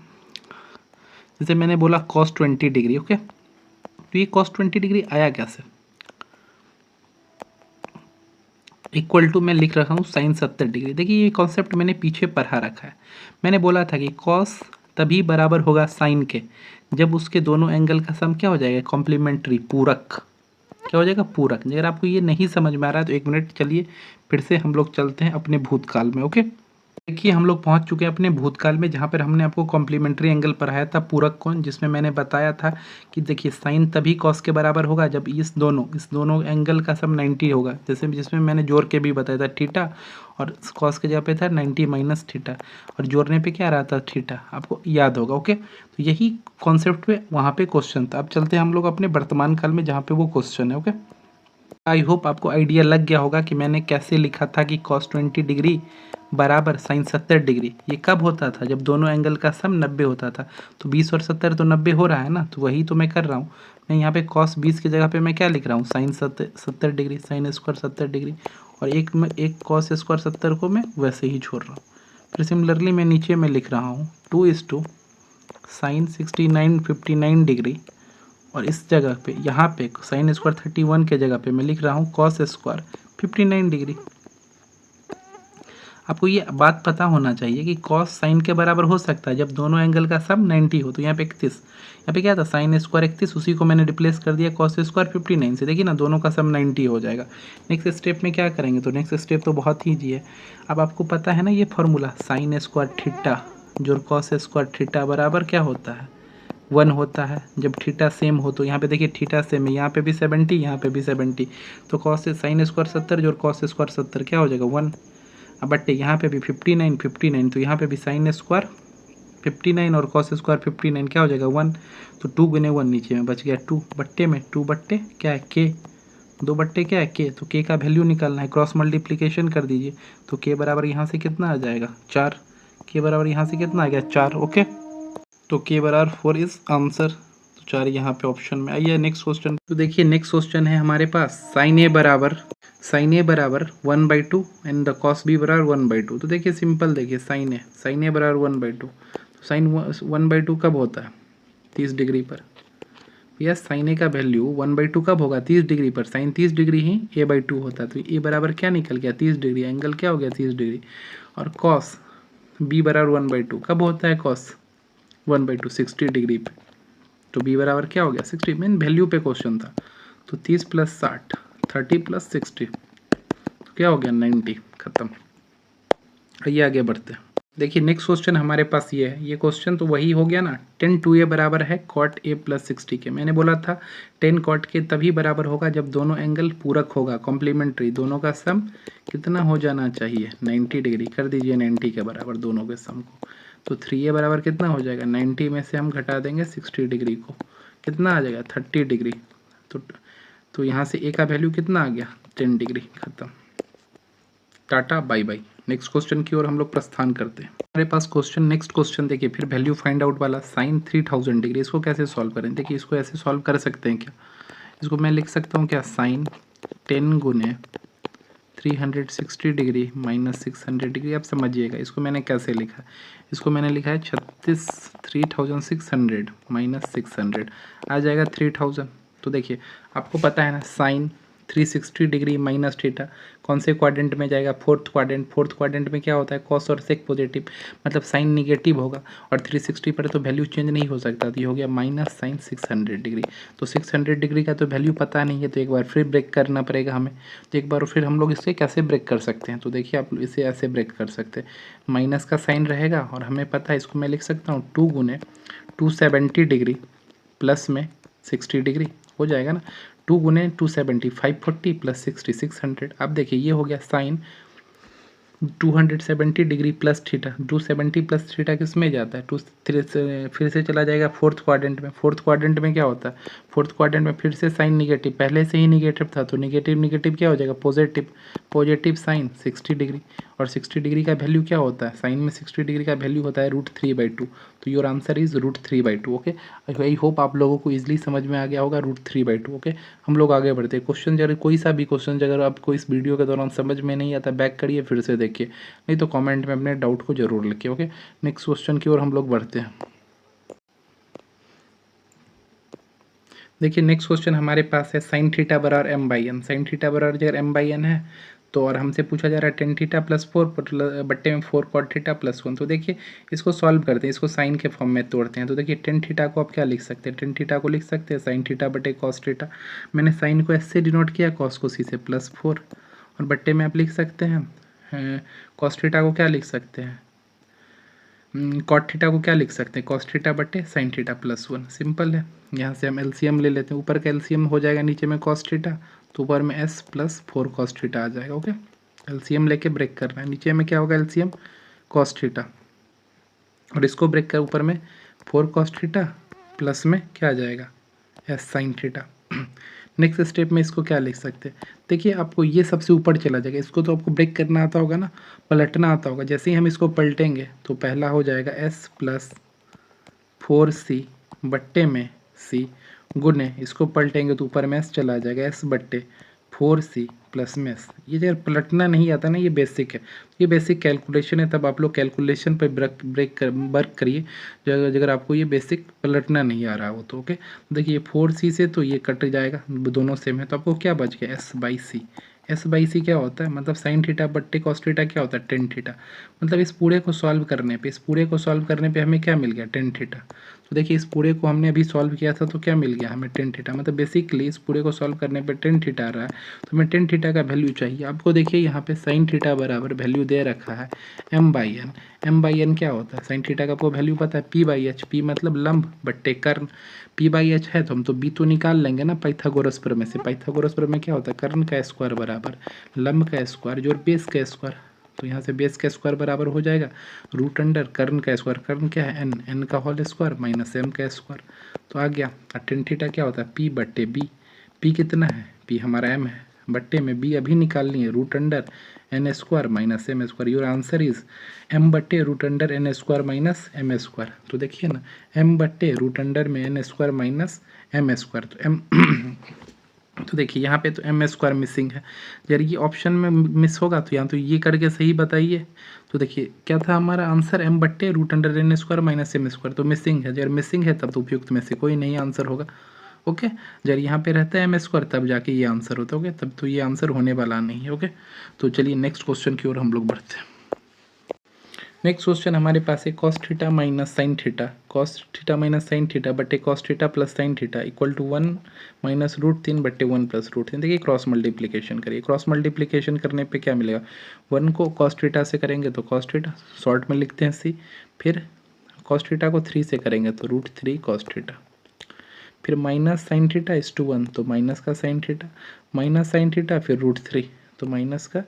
जैसे मैंने बोला कॉस 20 डिग्री। ओके तो ये कॉस 20 डिग्री आया कैसे, इक्वल टू मैं लिख रखा हूँ साइन 70 डिग्री। देखिए ये कॉन्सेप्ट मैंने पीछे पढ़ा रखा है। मैंने बोला था कि कॉस तभी बराबर होगा साइन के जब उसके दोनों एंगल का सम क्या हो जाएगा कॉम्प्लीमेंट्री, पूरक। क्या हो जाएगा पूरक। अगर आपको ये नहीं समझ में आ रहा है तो 1 मिनट चलिए फिर से हम लोग चलते हैं अपने भूतकाल में। ओके देखिए हम लोग पहुंच चुके हैं अपने भूतकाल में, जहां पर हमने आपको कॉम्प्लीमेंट्री एंगल पढ़ाया था पूरक कोण, जिसमें मैंने बताया था कि देखिए साइन तभी कॉस के बराबर होगा जब इस दोनों एंगल का सम 90 होगा। जैसे जिसमें मैंने जोड़ के भी बताया था थीटा और कॉस के जगह पे था 90 माइनस थीटा और जोड़ने पे क्या आ रहा था थीटा, आपको याद होगा। ओके तो यही कॉन्सेप्ट पे वहाँ पे क्वेश्चन था। अब चलते हैं हम लोग अपने वर्तमान काल में जहाँ पे वो क्वेश्चन है। ओके आई होप आपको आइडिया लग गया होगा कि मैंने कैसे लिखा था कि कॉस 20 डिग्री बराबर साइन 70 डिग्री। ये कब होता था, जब दोनों एंगल का सम 90 होता था। तो 20 और 70 तो 90 हो रहा है ना, तो वही तो मैं कर रहा हूँ। मैं यहाँ पे कॉस 20 की जगह पे मैं क्या लिख रहा हूँ sine 70 degree, sine square 70 degree और एक कॉस स्क्वायर 70 को मैं वैसे ही छोड़ रहा हूँ। फिर सिमिलरली मैं नीचे में लिख रहा हूँ 2 साइन 59 59 डिग्री और इस जगह पे यहाँ पे साइन स्क्वायर 31 के जगह पे मैं लिख रहा हूँ कॉस स्क्वायर 59 डिग्री। आपको ये बात पता होना चाहिए कि कॉस साइन के बराबर हो सकता है जब दोनों एंगल का सम 90 हो। तो यहाँ पे 31, यहाँ पे क्या था साइन स्क्वायर 31, उसी को मैंने रिप्लेस कर दिया कॉस स्क्वायर 59 से। देखिए ना दोनों का सम 90 हो जाएगा। नेक्स्ट स्टेप में क्या करेंगे, तो नेक्स्ट स्टेप तो बहुत ईजी है। अब आपको पता है ना ये फॉर्मूला साइन स्क्वायर थीटा जो कॉस स्क्वायर थीटा बराबर क्या होता है 1 होता है जब थीटा सेम हो। तो यहाँ पे देखिए थीटा सेम है, यहाँ पे भी 70, यहाँ पे भी 70, तो कॉस से साइन स्क्वायर 70 जो कॉस स्क्वायर 70 क्या हो जाएगा 1। अब बट्टे यहाँ पे भी 59 तो यहाँ पे भी साइन स्क्वायर 59 और कॉस स्क्वायर 59 क्या हो जाएगा 1। तो 2 गुने 1 नीचे में बच गया 2 बट्टे में 2 बट्टे क्या है के, 2 बट्टे क्या है के। तो के का वैल्यू निकालना है, क्रॉस मल्टीप्लीकेशन कर दीजिए। तो के बराबर यहाँ से कितना आ जाएगा 4, के बराबर यहाँ से कितना आ गया 4। ओके, तो के बराबर 4 इज आंसर। तो 4 यहाँ पे ऑप्शन में। आइए नेक्स्ट क्वेश्चन। तो देखिए नेक्स्ट क्वेश्चन है हमारे पास साइन ए बराबर 1/2 एंड द कॉस बी बराबर 1/2। तो देखिए सिंपल, देखिए साइन ए बराबर 1/2। तो साइन 1/2 कब होता है 30 डिग्री पर। यस, साइन ए का वैल्यू 1/2 कब होगा 30 डिग्री पर। साइन 30 डिग्री ही a/2 होता है। तो ए बराबर क्या निकल गया 30 डिग्री, एंगल क्या हो गया 30 डिग्री। और कॉस बी बराबर 1/2 कब होता है कॉस 1/2 60 डिग्री पे। तो बी बराबर क्या हो गया 60, मेन वैल्यू पे क्वेश्चन था। तो 30 + 60 30 + 60 तो क्या हो गया 90, खत्म। आइए आगे बढ़ते हैं। देखिए नेक्स्ट क्वेश्चन हमारे पास ये है। ये क्वेश्चन तो वही हो गया ना, tan 2a बराबर है cot a + 60 के। मैंने बोला था tan cot के तभी बराबर होगा जब दोनों एंगल पूरक होगा, कॉम्प्लीमेंट्री, दोनों का सम कितना हो जाना चाहिए 90 डिग्री। कर दीजिए 90 के बराबर दोनों के सम को। तो 3a बराबर कितना हो जाएगा 90 में से हम घटा देंगे 60 डिग्री को, कितना आ जाएगा 30 डिग्री। तो यहाँ से a का वैल्यू कितना आ गया 10 डिग्री, खत्म, ta-ta bye bye. Next question की ओर हम लोग प्रस्थान करते हैं। हमारे पास क्वेश्चन नेक्स्ट क्वेश्चन देखिए फिर वैल्यू फाइंड आउट वाला साइन 3000 डिग्री। इसको कैसे सॉल्व करें, देखिए इसको ऐसे सॉल्व कर सकते हैं क्या, इसको मैं लिख सकता हूँ क्या साइन 10 गुने 360 डिग्री माइनस 600 डिग्री। आप समझिएगा इसको मैंने कैसे लिखा है, इसको मैंने लिखा है 36,600 माइनस 600 आ जाएगा 3000। तो देखिए आपको पता है ना साइन 360 डिग्री माइनस थीटा कौन से क्वाड्रेंट में जाएगा, फोर्थ क्वाड्रेंट। फोर्थ क्वाड्रेंट में क्या होता है कॉस और सेक पॉजिटिव, मतलब साइन निगेटिव होगा। और 360 पर तो वैल्यू चेंज नहीं हो सकता, तो ये हो गया माइनस साइन 600 डिग्री। तो 600 डिग्री का तो वैल्यू पता नहीं है, तो एक बार फिर ब्रेक करना पड़ेगा हमें। तो एक बार फिर हम लोग इसे कैसे ब्रेक कर सकते हैं, तो देखिए आप इसे ऐसे ब्रेक कर सकते हैं, माइनस का साइन रहेगा और हमें पता है इसको मैं लिख सकता हूँ 2 गुने 270 डिग्री प्लस में 60 डिग्री हो जाएगा ना। 2 गुने 270 540 प्लस 60 600। अब देखिए ये हो गया sine 270 degree plus theta. 270 plus theta किस में जाता है फिर से चला जाएगा फोर्थ क्वाड्रेंट में। फोर्थ क्वाड्रेंट में क्या होता है, फोर्थ क्वाड्रेंट में फिर से साइन निगेटिव, पहले से ही निगेटिव था, तो निगेटिव निगेटिव क्या हो जाएगा पॉजिटिव, पॉजिटिव साइन 60 डिग्री। और 60 डिग्री का वैल्यू क्या होता है, साइन में 60 डिग्री का वैल्यू होता है √3/2। तो your answer is √3/2। Okay, I hope आप लोगों को इजीली समझ में आ गया होगा √3/2। ओके, हम लोग आगे बढ़ते हैं। क्वेश्चन जरूर कोई सा भी क्वेश्चन अगर आपको इस वीडियो के दौरान समझ में नहीं आता बैक करिए फिर से देखिए, नहीं तो कमेंट में अपने डाउट को जरूर लिखिए। ओके, नेक्स्ट क्वेश्चन की ओर हम लोग बढ़ते हैं। देखिए नेक्स्ट क्वेश्चन हमारे पास है साइन थीटा बराबर m/n। साइन थीटा बराबर अगर m/n है तो और हमसे पूछा जा रहा है टेन थीटा + 4 बट्टे में 4 cot थीटा + 1। तो देखिए इसको सॉल्व करते हैं, इसको साइन के फॉर्म में तोड़ते हैं। तो देखिए टेन थीटा को आप क्या लिख सकते हैं, टेन थीटा को लिख सकते हैं साइन थीटा बटे कॉस थीटा। मैंने साइन को एस से डिनोट किया, कॉस को सी से +4, और बट्टे में आप लिख सकते हैं कॉस थीटा को क्या लिख सकते हैं, कॉट थीटा को क्या लिख सकते हैं कॉस थीटा बटे साइन थीटा +1। सिंपल है, यहाँ से हम एलसीएम ले लेते हैं। ऊपर का एलसीएम हो जाएगा नीचे में कॉस थीटा, तो ऊपर में s + 4 cos थीटा आ जाएगा। ओके, एलसीएम लेके ब्रेक करना है। नीचे में क्या होगा एलसीएम कॉस थीटा, और इसको ब्रेक कर ऊपर में 4 cos थीटा प्लस में क्या आ जाएगा s sine theta. Next step में इसको क्या लिख सकते हैं, देखिए आपको ये सबसे ऊपर चला जाएगा, इसको तो आपको ब्रेक करना आता होगा ना, पलटना आता होगा। जैसे ही हम इसको पलटेंगे तो पहला हो जाएगा s + 4c बट्टे में c गुने, इसको पलटेंगे तो ऊपर में s चला जाएगा s बट्टे 4c प्लस में s, ये जब पलटना नहीं आता ना, ये बेसिक है, ये बेसिक कैलकुलेशन है, तब आप लोग कैलकुलेशन पे वर्क करिए अगर आपको ये बेसिक पलटना नहीं आ रहा हो तो। ओके, देखिए 4c से तो ये कट जाएगा, दोनों सेम है, तो आपको क्या बच गया, s/c। s/c क्या होता है, मतलब साइन थीटा बट्टे कॉस थीटा क्या होता है, टेन थीटा। मतलब इस पूरे को सॉल्व करने पे हमें क्या मिल गया, टेन थीटा। तो देखिए इस पूरे को हमने अभी सॉल्व किया था तो क्या मिल गया हमें, टेन थीटा। मतलब बेसिकली इस पूरे को सॉल्व करने पे टेन थीटा आ रहा है, तो हमें टेन थीटा का वैल्यू चाहिए। आपको देखिए यहाँ पे साइन थीटा बराबर वैल्यू दे रखा है m/n। m/n क्या होता है, साइन थीटा का आपको वैल्यू पता है p/h। p मतलब लंब बट्टे कर्ण, p/h है तो हम तो b तो निकाल लेंगे ना पाइथागोरस प्रमेय से। पाइथागोरस प्रमेय क्या होता है, कर्ण का स्क्वायर बराबर लंब का स्क्वायर जोड़ बेस का स्क्वायर। तो यहाँ से बेस का स्क्वायर बराबर हो जाएगा रूट अंडर कर्ण का स्क्वायर, कर्ण क्या है n का होल स्क्वायर माइनस m का स्क्वायर। तो आ गया टेन थीटा क्या होता है p/b। p कितना है, p हमारा m है, बट्टे में b अभी निकालनी है root under n square minus m square. Your answer is m बट्टे root under n square minus m square. तो देखिए ना m बट्टे रूट अंडर में n square minus m square, तो m तो देखिए यहाँ पे तो एम स्क्वायर मिसिंग है, यार ये ऑप्शन में मिस होगा तो यहाँ तो ये करके सही बताइए। तो देखिए क्या था हमारा आंसर, m बट्टे root under n square minus m square, तो मिसिंग है। यार मिसिंग है तब तो उपयुक्त में से कोई नहीं आंसर होगा। ओके, जब यहाँ पे रहता है m स्क्वायर तब जाके ये आंसर होता है। ओके, तब तो ये आंसर होने वाला नहीं है। ओके, तो चलिए नेक्स्ट क्वेश्चन की ओर हम लोग बढ़ते हैं। नेक्स्ट क्वेश्चन हमारे पास है cos theta minus sine theta, cos theta minus sine theta बट्टे cos theta plus sine theta equal to 1 minus √3 बट्टे 1 प्लस √3। देखिए क्रॉस मल्टीप्लीकेशन करिए, क्रॉस मल्टीप्लीकेशन करने पे क्या मिलेगा, 1 को कॉस थीटा से करेंगे तो कॉस थीटा शॉर्ट में लिखते हैं c, फिर कॉस थीटा को 3 से करेंगे तो √3 कॉस थीटा, फिर माइनस साइन थीटा इस टू 1 तो माइनस का sine theta, minus sine theta फिर √3 तो माइनस का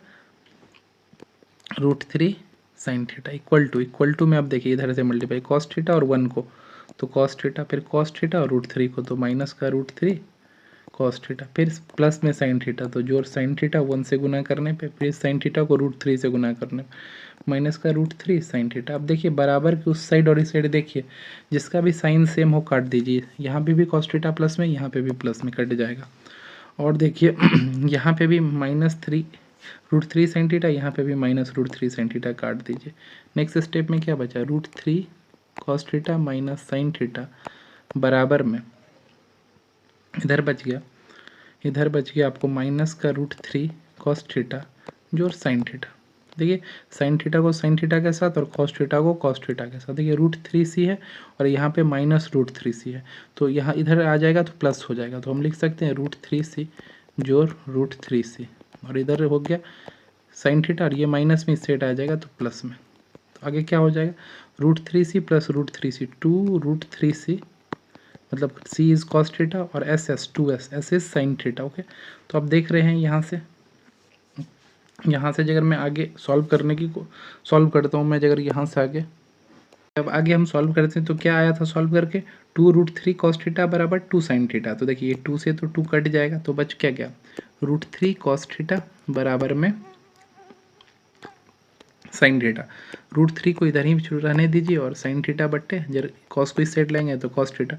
√3 साइन थीटा इक्वल टू में आप देखिए इधर से मल्टीप्लाई कॉस थीटा और 1 को तो कॉस थीटा, फिर कॉस थीटा और √3 को तो माइनस का √3 कॉस थीटा, फिर प्लस में साइन थीटा तो जो साइन थीटा 1 से गुना करने पे, फिर साइन थीटा को √3 से गुना करने पे माइनस का √3 साइन थीटा। अब देखिए बराबर की उस साइड और इस साइड देखिए जिसका भी साइन सेम हो काट दीजिए, यहाँ पे भी कॉस थीटा प्लस में, यहाँ पे भी प्लस में कट जाएगा। और देखिए यहाँ पे भी √3 साइन थीटा, यहाँ पे भी माइनस √3 साइन थीटा काट दीजिए। नेक्स्ट स्टेप में क्या बचा, √3 cos theta minus sine theta बराबर में इधर बच गया आपको माइनस का √3 कॉस थीटा जोड़ साइन थीटा। देखिए साइन थीटा को साइन थीटा के साथ और कॉस थीटा को कॉस थीटा के साथ, देखिए √3c है और यहाँ पे माइनस √3c है, तो यहाँ इधर आ जाएगा तो प्लस हो जाएगा, तो हम लिख सकते हैं √3c जोड़ √3c, और इधर हो गया साइन थीटा और ये माइनस में इस साइड आ जाएगा तो प्लस में, तो आगे क्या हो जाएगा √3c प्लस √3c 2√3c, मतलब c इज कॉस थीटा और s 2s, s is sine theta. Okay, तो आप देख रहे हैं यहाँ से अगर मैं आगे सॉल्व करता हूँ, मैं अगर यहाँ से आगे अब आगे हम सॉल्व करते हैं तो क्या आया था सॉल्व करके 2√3 कॉस थीटा बराबर 2 साइन थीटा। तो देखिए 2 से तो 2 कट जाएगा तो बच क्या गया √3 कॉस थीटा बराबर में साइन थीटा। √3 को इधर ही रहने दीजिए और साइन थीटा बट्टे जब कॉस को इस साइड लेंगे तो कॉस थीटा,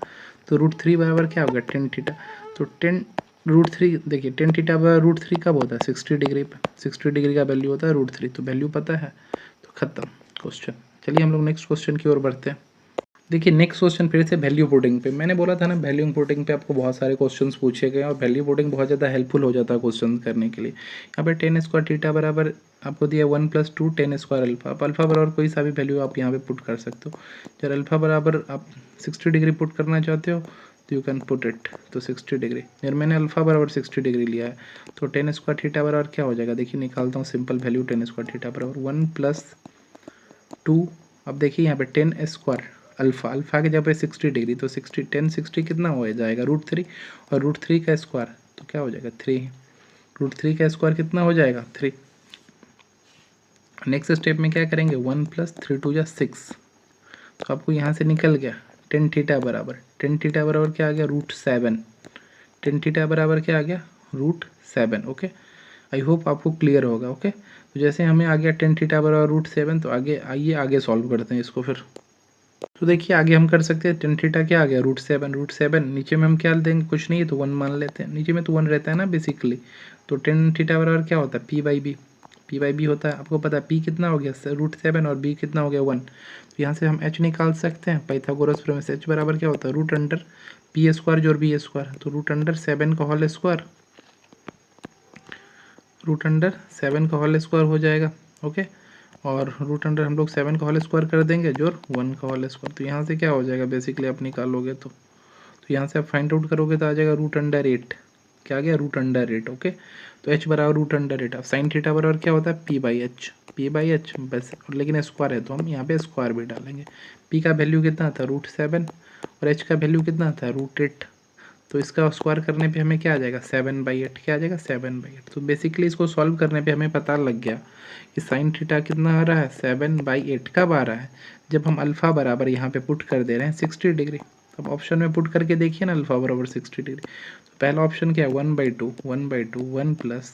तो √3 बराबर क्या होगा 10 थीटा। तो 10√3 देखिए 10 थीटा बराबर √3 कब होता है 60 डिग्री पे, 60 डिग्री का वैल्यू होता है √3, तो वैल्यू पता है तो खत्म क्वेश्चन। चलिए हम लोग नेक्स्ट क्वेश्चन की ओर बढ़ते हैं। देखिए नेक्स्ट क्वेश्चन फिर से वैल्यू पुटिंग पे, मैंने बोला था ना वैल्यू पुटिंग पे आपको बहुत सारे क्वेश्चंस पूछे गए और वैल्यू पुटिंग बहुत ज़्यादा हेल्पफुल हो जाता है क्वेश्चन करने के लिए। यहाँ पे 10 स्क्वायर थीटा बराबर आपको दिया 1 + 2 10 स्क्वायर अल्फा। आप अल्फा बराबर कोई सा भी वैल्यू आप यहाँ पे पुट कर सकते हो। जब अल्फा बराबर आप 60 डिग्री पुट करना चाहते हो तो यू कैन पुट इट, तो 60 डिग्री, यार मैंने अल्फा बराबर 60 डिग्री लिया है तो 10 स्क्वायर थीटा बराबर क्या हो जाएगा, देखिए निकालता हूँ सिंपल वैल्यू 10 स्क्वायर थीटा बराबर 1 + 2। अब देखिए यहाँ पे 10 स्क्वायर अल्फा के जगह पे 60 डिग्री, तो 10 60 कितना हो जाएगा √3, और √3 का स्क्वायर तो क्या हो जाएगा 3, √3 का स्क्वायर कितना हो जाएगा 3। नेक्स्ट स्टेप में क्या करेंगे 1 + 3 × 2 = 6, तो आपको यहाँ से निकल गया 10 थीटा बराबर क्या आ गया √7, 10 थीटा बराबर क्या आ गया √7। ओके, आई होप आपको क्लियर होगा। ओके, तो जैसे हमें आ गया 10 थीटा बराबर √7, तो आगे आइए आगे सॉल्व करते हैं इसको फिर। तो देखिए आगे हम कर सकते हैं टेन थीटा क्या आ गया √7 नीचे में हम क्या देंगे कुछ नहीं है तो 1 मान लेते हैं, नीचे में तो 1 रहता है ना बेसिकली। तो टेन थीटा बराबर क्या होता है p/b होता है। आपको पता है p कितना हो गया √7 और b कितना हो गया 1। तो यहाँ से हम h निकाल सकते हैं पाइथागोरस प्रमेय से। h बराबर क्या होता है √p² जोड़ b²। तो √7 का होल स्क्वायर √7 का होल स्क्वायर हो जाएगा। ओके, और √, हम लोग 7 का होल स्क्वायर कर देंगे जोर 1 का होल स्क्वायर। तो यहाँ से क्या हो जाएगा बेसिकली आप निकालोगे तो यहाँ से आप फाइंड आउट करोगे तो आ जाएगा √8। क्या आ गया √8। ओके, तो h बराबर √8। अब साइन थीटा बराबर क्या होता है p/h बस, लेकिन स्क्वायर है तो हम यहाँ पे स्क्वायर भी डालेंगे। p का वैल्यू कितना था √7 और h का वैल्यू कितना था √8। तो इसका स्क्वायर करने पे हमें क्या आ जाएगा 7/8। क्या आ जाएगा 7/8। तो बेसिकली इसको सॉल्व करने पे हमें पता लग गया कि साइन थीटा कितना आ रहा है 7/8। कब आ रहा है जब हम अल्फ़ा बराबर यहाँ पे पुट कर दे रहे हैं 60 डिग्री। अब ऑप्शन में पुट करके देखिए ना अल्फ़ा बराबर 60 डिग्री। तो पहला ऑप्शन क्या है 1/2 1 plus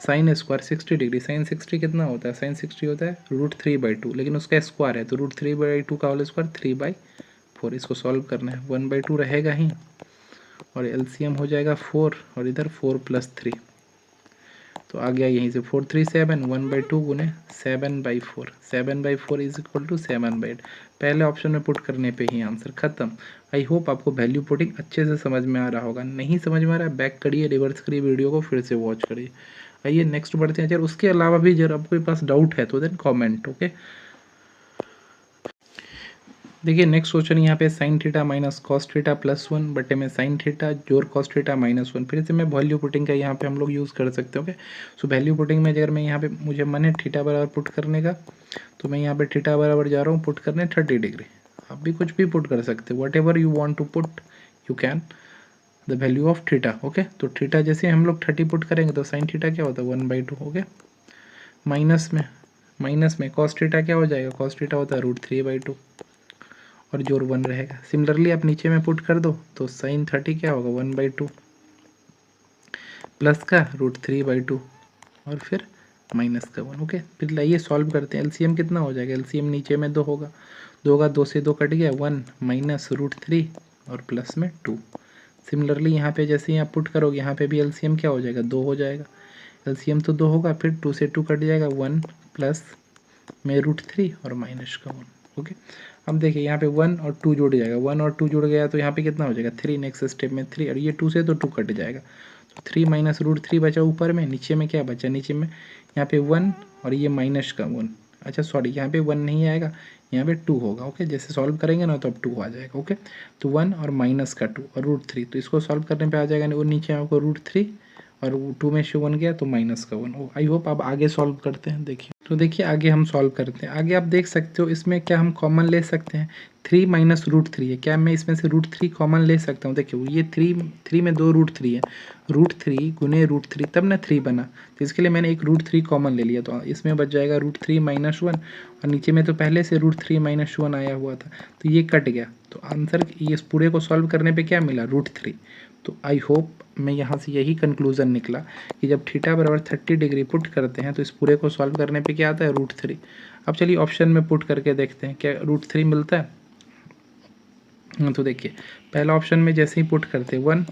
sine square 60 degree. Sine 60 कितना होता है साइन 60 होता है √3/2, लेकिन उसका स्क्वायर है तो √3/2 का होल स्क्वायर 3/4। इसको सॉल्व करना है 1/2 रहेगा ही और एलसीएम हो जाएगा 4 और इधर 4 + 3। तो आ गया यहीं से 4 3 7 1/2 गुने 7/4 7/4 इज इक्वल टू 7/8। पहले ऑप्शन में पुट करने पे ही आंसर खत्म। आई होप आपको वैल्यू पुटिंग अच्छे से समझ में आ रहा होगा। नहीं समझ में आ रहा है बैक करिए, रिवर्स करिए वीडियो को, फिर से वॉच करिए। आइए नेक्स्ट बढ़ते हैं। अगर उसके अलावा भी अगर आपके पास डाउट है तो देन कॉमेंट। ओके, देखिए नेक्स्ट क्वेश्चन यहाँ पे sine theta minus cos theta +1 बटे में साइन थीटा जोर कॉस थीटा -1। फिर से मैं वैल्यू पुटिंग का यहाँ पे हम लोग यूज़ कर सकते हैं। ओके, सो वैल्यू पुटिंग में अगर मैं यहाँ पे मुझे मन है थीटा बराबर पुट करने का, तो मैं यहाँ पे थीटा बराबर जा रहा हूँ पुट करने 30 डिग्री। आप भी कुछ भी पुट कर सकते हो, whatever you want to put you can the value of theta. Okay, तो थीटा जैसे हम लोग 30 पुट करेंगे तो साइन थीटा क्या होता है 1/2। ओके, माइनस में कॉस थीटा क्या हो जाएगा कॉस थीटा होता है √3/2 और जोर 1 रहेगा। सिमिलरली आप नीचे में पुट कर दो तो साइन 30 क्या होगा 1/2 प्लस का √3/2 और फिर माइनस का 1। ओके, फिर लाइए सॉल्व करते हैं। एलसीएम कितना हो जाएगा, एलसीएम नीचे में 2 होगा, 2 से 2 कट गया 1 माइनस √3 और प्लस में 2। सिमिलरली यहाँ पे जैसे ही आप पुट करोगे यहाँ पे भी एलसीएम क्या हो जाएगा 2 हो जाएगा। एलसीएम तो 2 होगा, फिर 2 से 2 कट जाएगा 1 प्लस में √3 और माइनस का 1। ओके, अब देखिए यहाँ पे 1 और 2 जुड़ जाएगा, 1 और 2 जुड़ गया तो यहाँ पे कितना हो जाएगा 3। नेक्स्ट स्टेप में 3 और ये 2 से तो 2 कट जाएगा, तो 3 माइनस √3 बचा ऊपर में, नीचे में क्या बचा नीचे में यहाँ पे 1 और ये माइनस का 1। अच्छा सॉरी, यहाँ पे 1 नहीं आएगा, यहाँ पे 2 होगा। ओके, जैसे सॉल्व करेंगे ना तो अब 2 आ जाएगा। ओके, तो 1 और माइनस का 2 और √3, तो इसको सॉल्व करने पे आ जाएगा और नीचे आपको √3 और 2 में से 1 गया तो माइनस का 1। आई होप आप आगे सॉल्व करते हैं। देखिए तो देखिए आगे हम सॉल्व करते हैं। आगे आप देख सकते हो इसमें क्या हम कॉमन ले सकते हैं 3 माइनस √3 है। क्या मैं इसमें से √3 कॉमन ले सकता हूँ। देखिए ये 3 में 2 √3 है, √3 गुने √3 तब ना 3 बना, तो इसके लिए मैंने एक √3 कॉमन ले लिया। तो इसमें बच जाएगा √3 - 1 और नीचे में तो पहले से √3 - 1 आया हुआ था तो ये कट गया। तो आंसर ये इस पूरे को सॉल्व करने पे क्या मिला √3। तो आई होप मैं यहाँ से यही कंक्लूज़न निकला कि जब थीटा बराबर 30 डिग्री पुट करते हैं तो इस पूरे को सॉल्व करने पे क्या आता है √3। अब चलिए ऑप्शन में पुट करके देखते हैं क्या √3 मिलता है। तो देखिए पहला ऑप्शन में जैसे ही पुट करते 1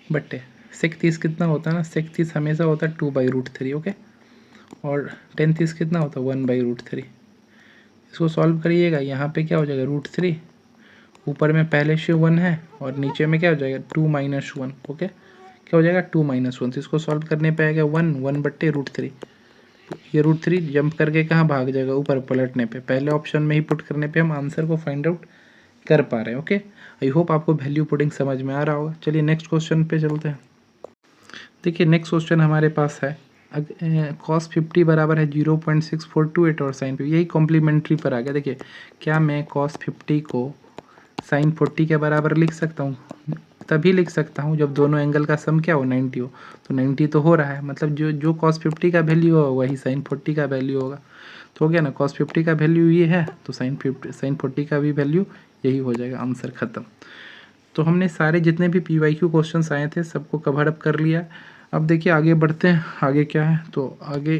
बटे सेक 30 कितना होता है ना, सेक 30 हमेशा होता है 2/√3। ओके, और टेन 30 कितना होता है 1/√3। इसको सॉल्व करिएगा, यहाँ पे क्या हो जाएगा √3, ऊपर में पहले से 1 है और नीचे में क्या हो जाएगा 2 - 1। ओके, क्या हो जाएगा 2 - 1। तो इसको सॉल्व करने पे आएगा 1 बट्टे √3। ये √3 जंप करके कहाँ भाग जाएगा ऊपर पलटने पे, पहले ऑप्शन में ही पुट करने पे हम आंसर को फाइंड आउट कर पा रहे हैं। ओके, आई होप आपको वैल्यू पुटिंग समझ में आ रहा होगा। चलिए नेक्स्ट क्वेश्चन पे चलते हैं। देखिए नेक्स्ट क्वेश्चन हमारे पास है cos 50 बराबर है 0.6428 और साइन 50 यही कॉम्प्लीमेंट्री पर आ गया। देखिए क्या मैं cos 50 को साइन 40 के बराबर लिख सकता हूँ, तभी लिख सकता हूँ जब दोनों एंगल का सम क्या हो 90 हो। तो 90 तो हो रहा है, मतलब जो cos 50 का वैल्यू होगा वही साइन 40 का वैल्यू होगा। तो हो गया ना, cos 50 का वैल्यू ये है तो साइन 40 का भी वैल्यू यही हो जाएगा। आंसर खत्म। तो हमने सारे जितने भी PYQ क्वेश्चंस आए थे सबको कवर अप कर लिया। अब देखिए आगे बढ़ते हैं, आगे क्या है तो आगे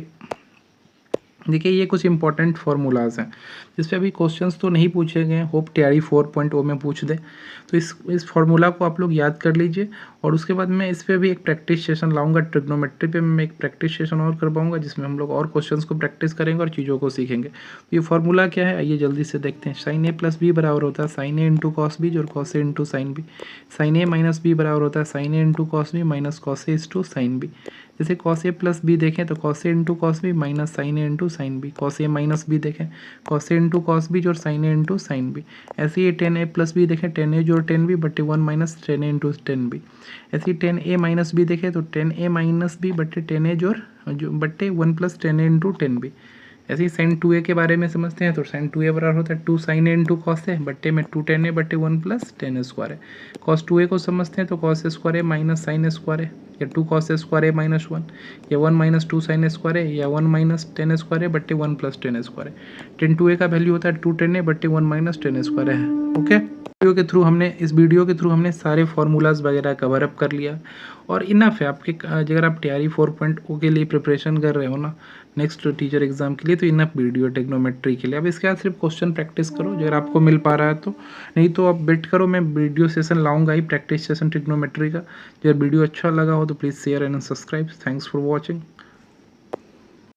देखिए ये कुछ इंपॉर्टेंट फार्मूलाज हैं जिस पे अभी क्वेश्चंस तो नहीं पूछे गए, होप तैयारी 4.0 में पूछ दे। तो इस फार्मूला को आप लोग याद कर लीजिए और उसके बाद मैं इस पे भी एक प्रैक्टिस सेशन लाऊंगा, ट्रिग्नोमेट्री पे मैं एक प्रैक्टिस सेशन और करवाऊंगा जिसमें हम लोग और क्वेश्चंस को प्रैक्टिस करेंगे और चीज़ों को सीखेंगे। तो ये फार्मूला क्या है आइए जल्दी से देखते हैं। साइन ए प्लस बी बराबर होता है sine A into cos B और cos A into sine B. Sine A minus B बराबर होता है sine A into cos B minus cos A into sine B. जैसे कॉस ए प्लस बी देखें तो cos A into cos B minus sine A into sine B. Cos A minus B देखें cos A into cos B और sine A into sine B. ऐसे ही ten ए plus B देखें ten ए जोड़ ten B बटे one minus ten ए into ten B. ऐसे ही ten ए minus B देखें तो टेन ए माइनस बी बटे टेन ए जोड़ बटे वन प्लस टेन ए इंटू टेन बी। ऐसे ही साइन टू ए के बारे में समझते हैं तो साइन टू ए बराबर होता है two sine A into cos A बट्टे में टू टेन ए बट्टे वन प्लस टेन स्क्वायर है। कॉस टू ए को समझते हैं तो cos square A minus sine square है या two cos square A minus one या one minus two sine square है या वन माइनस टेन स्क्वायर है बट्टे वन प्लस टेन स्क्वायर है। टेन टू ए का वैल्यू होता है टू टेन ए बट्टे वन माइनस टेन स्क्वायर है। ओके इस वीडियो के थ्रू हमने सारे फार्मूलाज वगैरह कवर अप कर लिया और इनफ है आपके अगर आप तैयारी 4.0 के लिए प्रिपरेशन कर रहे हो ना नेक्स्ट टीचर एग्जाम के लिए तो इनफ वीडियो ट्रिग्नोमेट्री के लिए। अब इसके बाद सिर्फ क्वेश्चन प्रैक्टिस करो अगर आपको मिल पा रहा है तो, नहीं तो आप वेट करो मैं वीडियो सेशन लाऊंगा ही प्रैक्टिस सेशन ट्रिग्नोमेट्री का। अगर वीडियो अच्छा लगा हो तो please share and subscribe. Thanks for watching.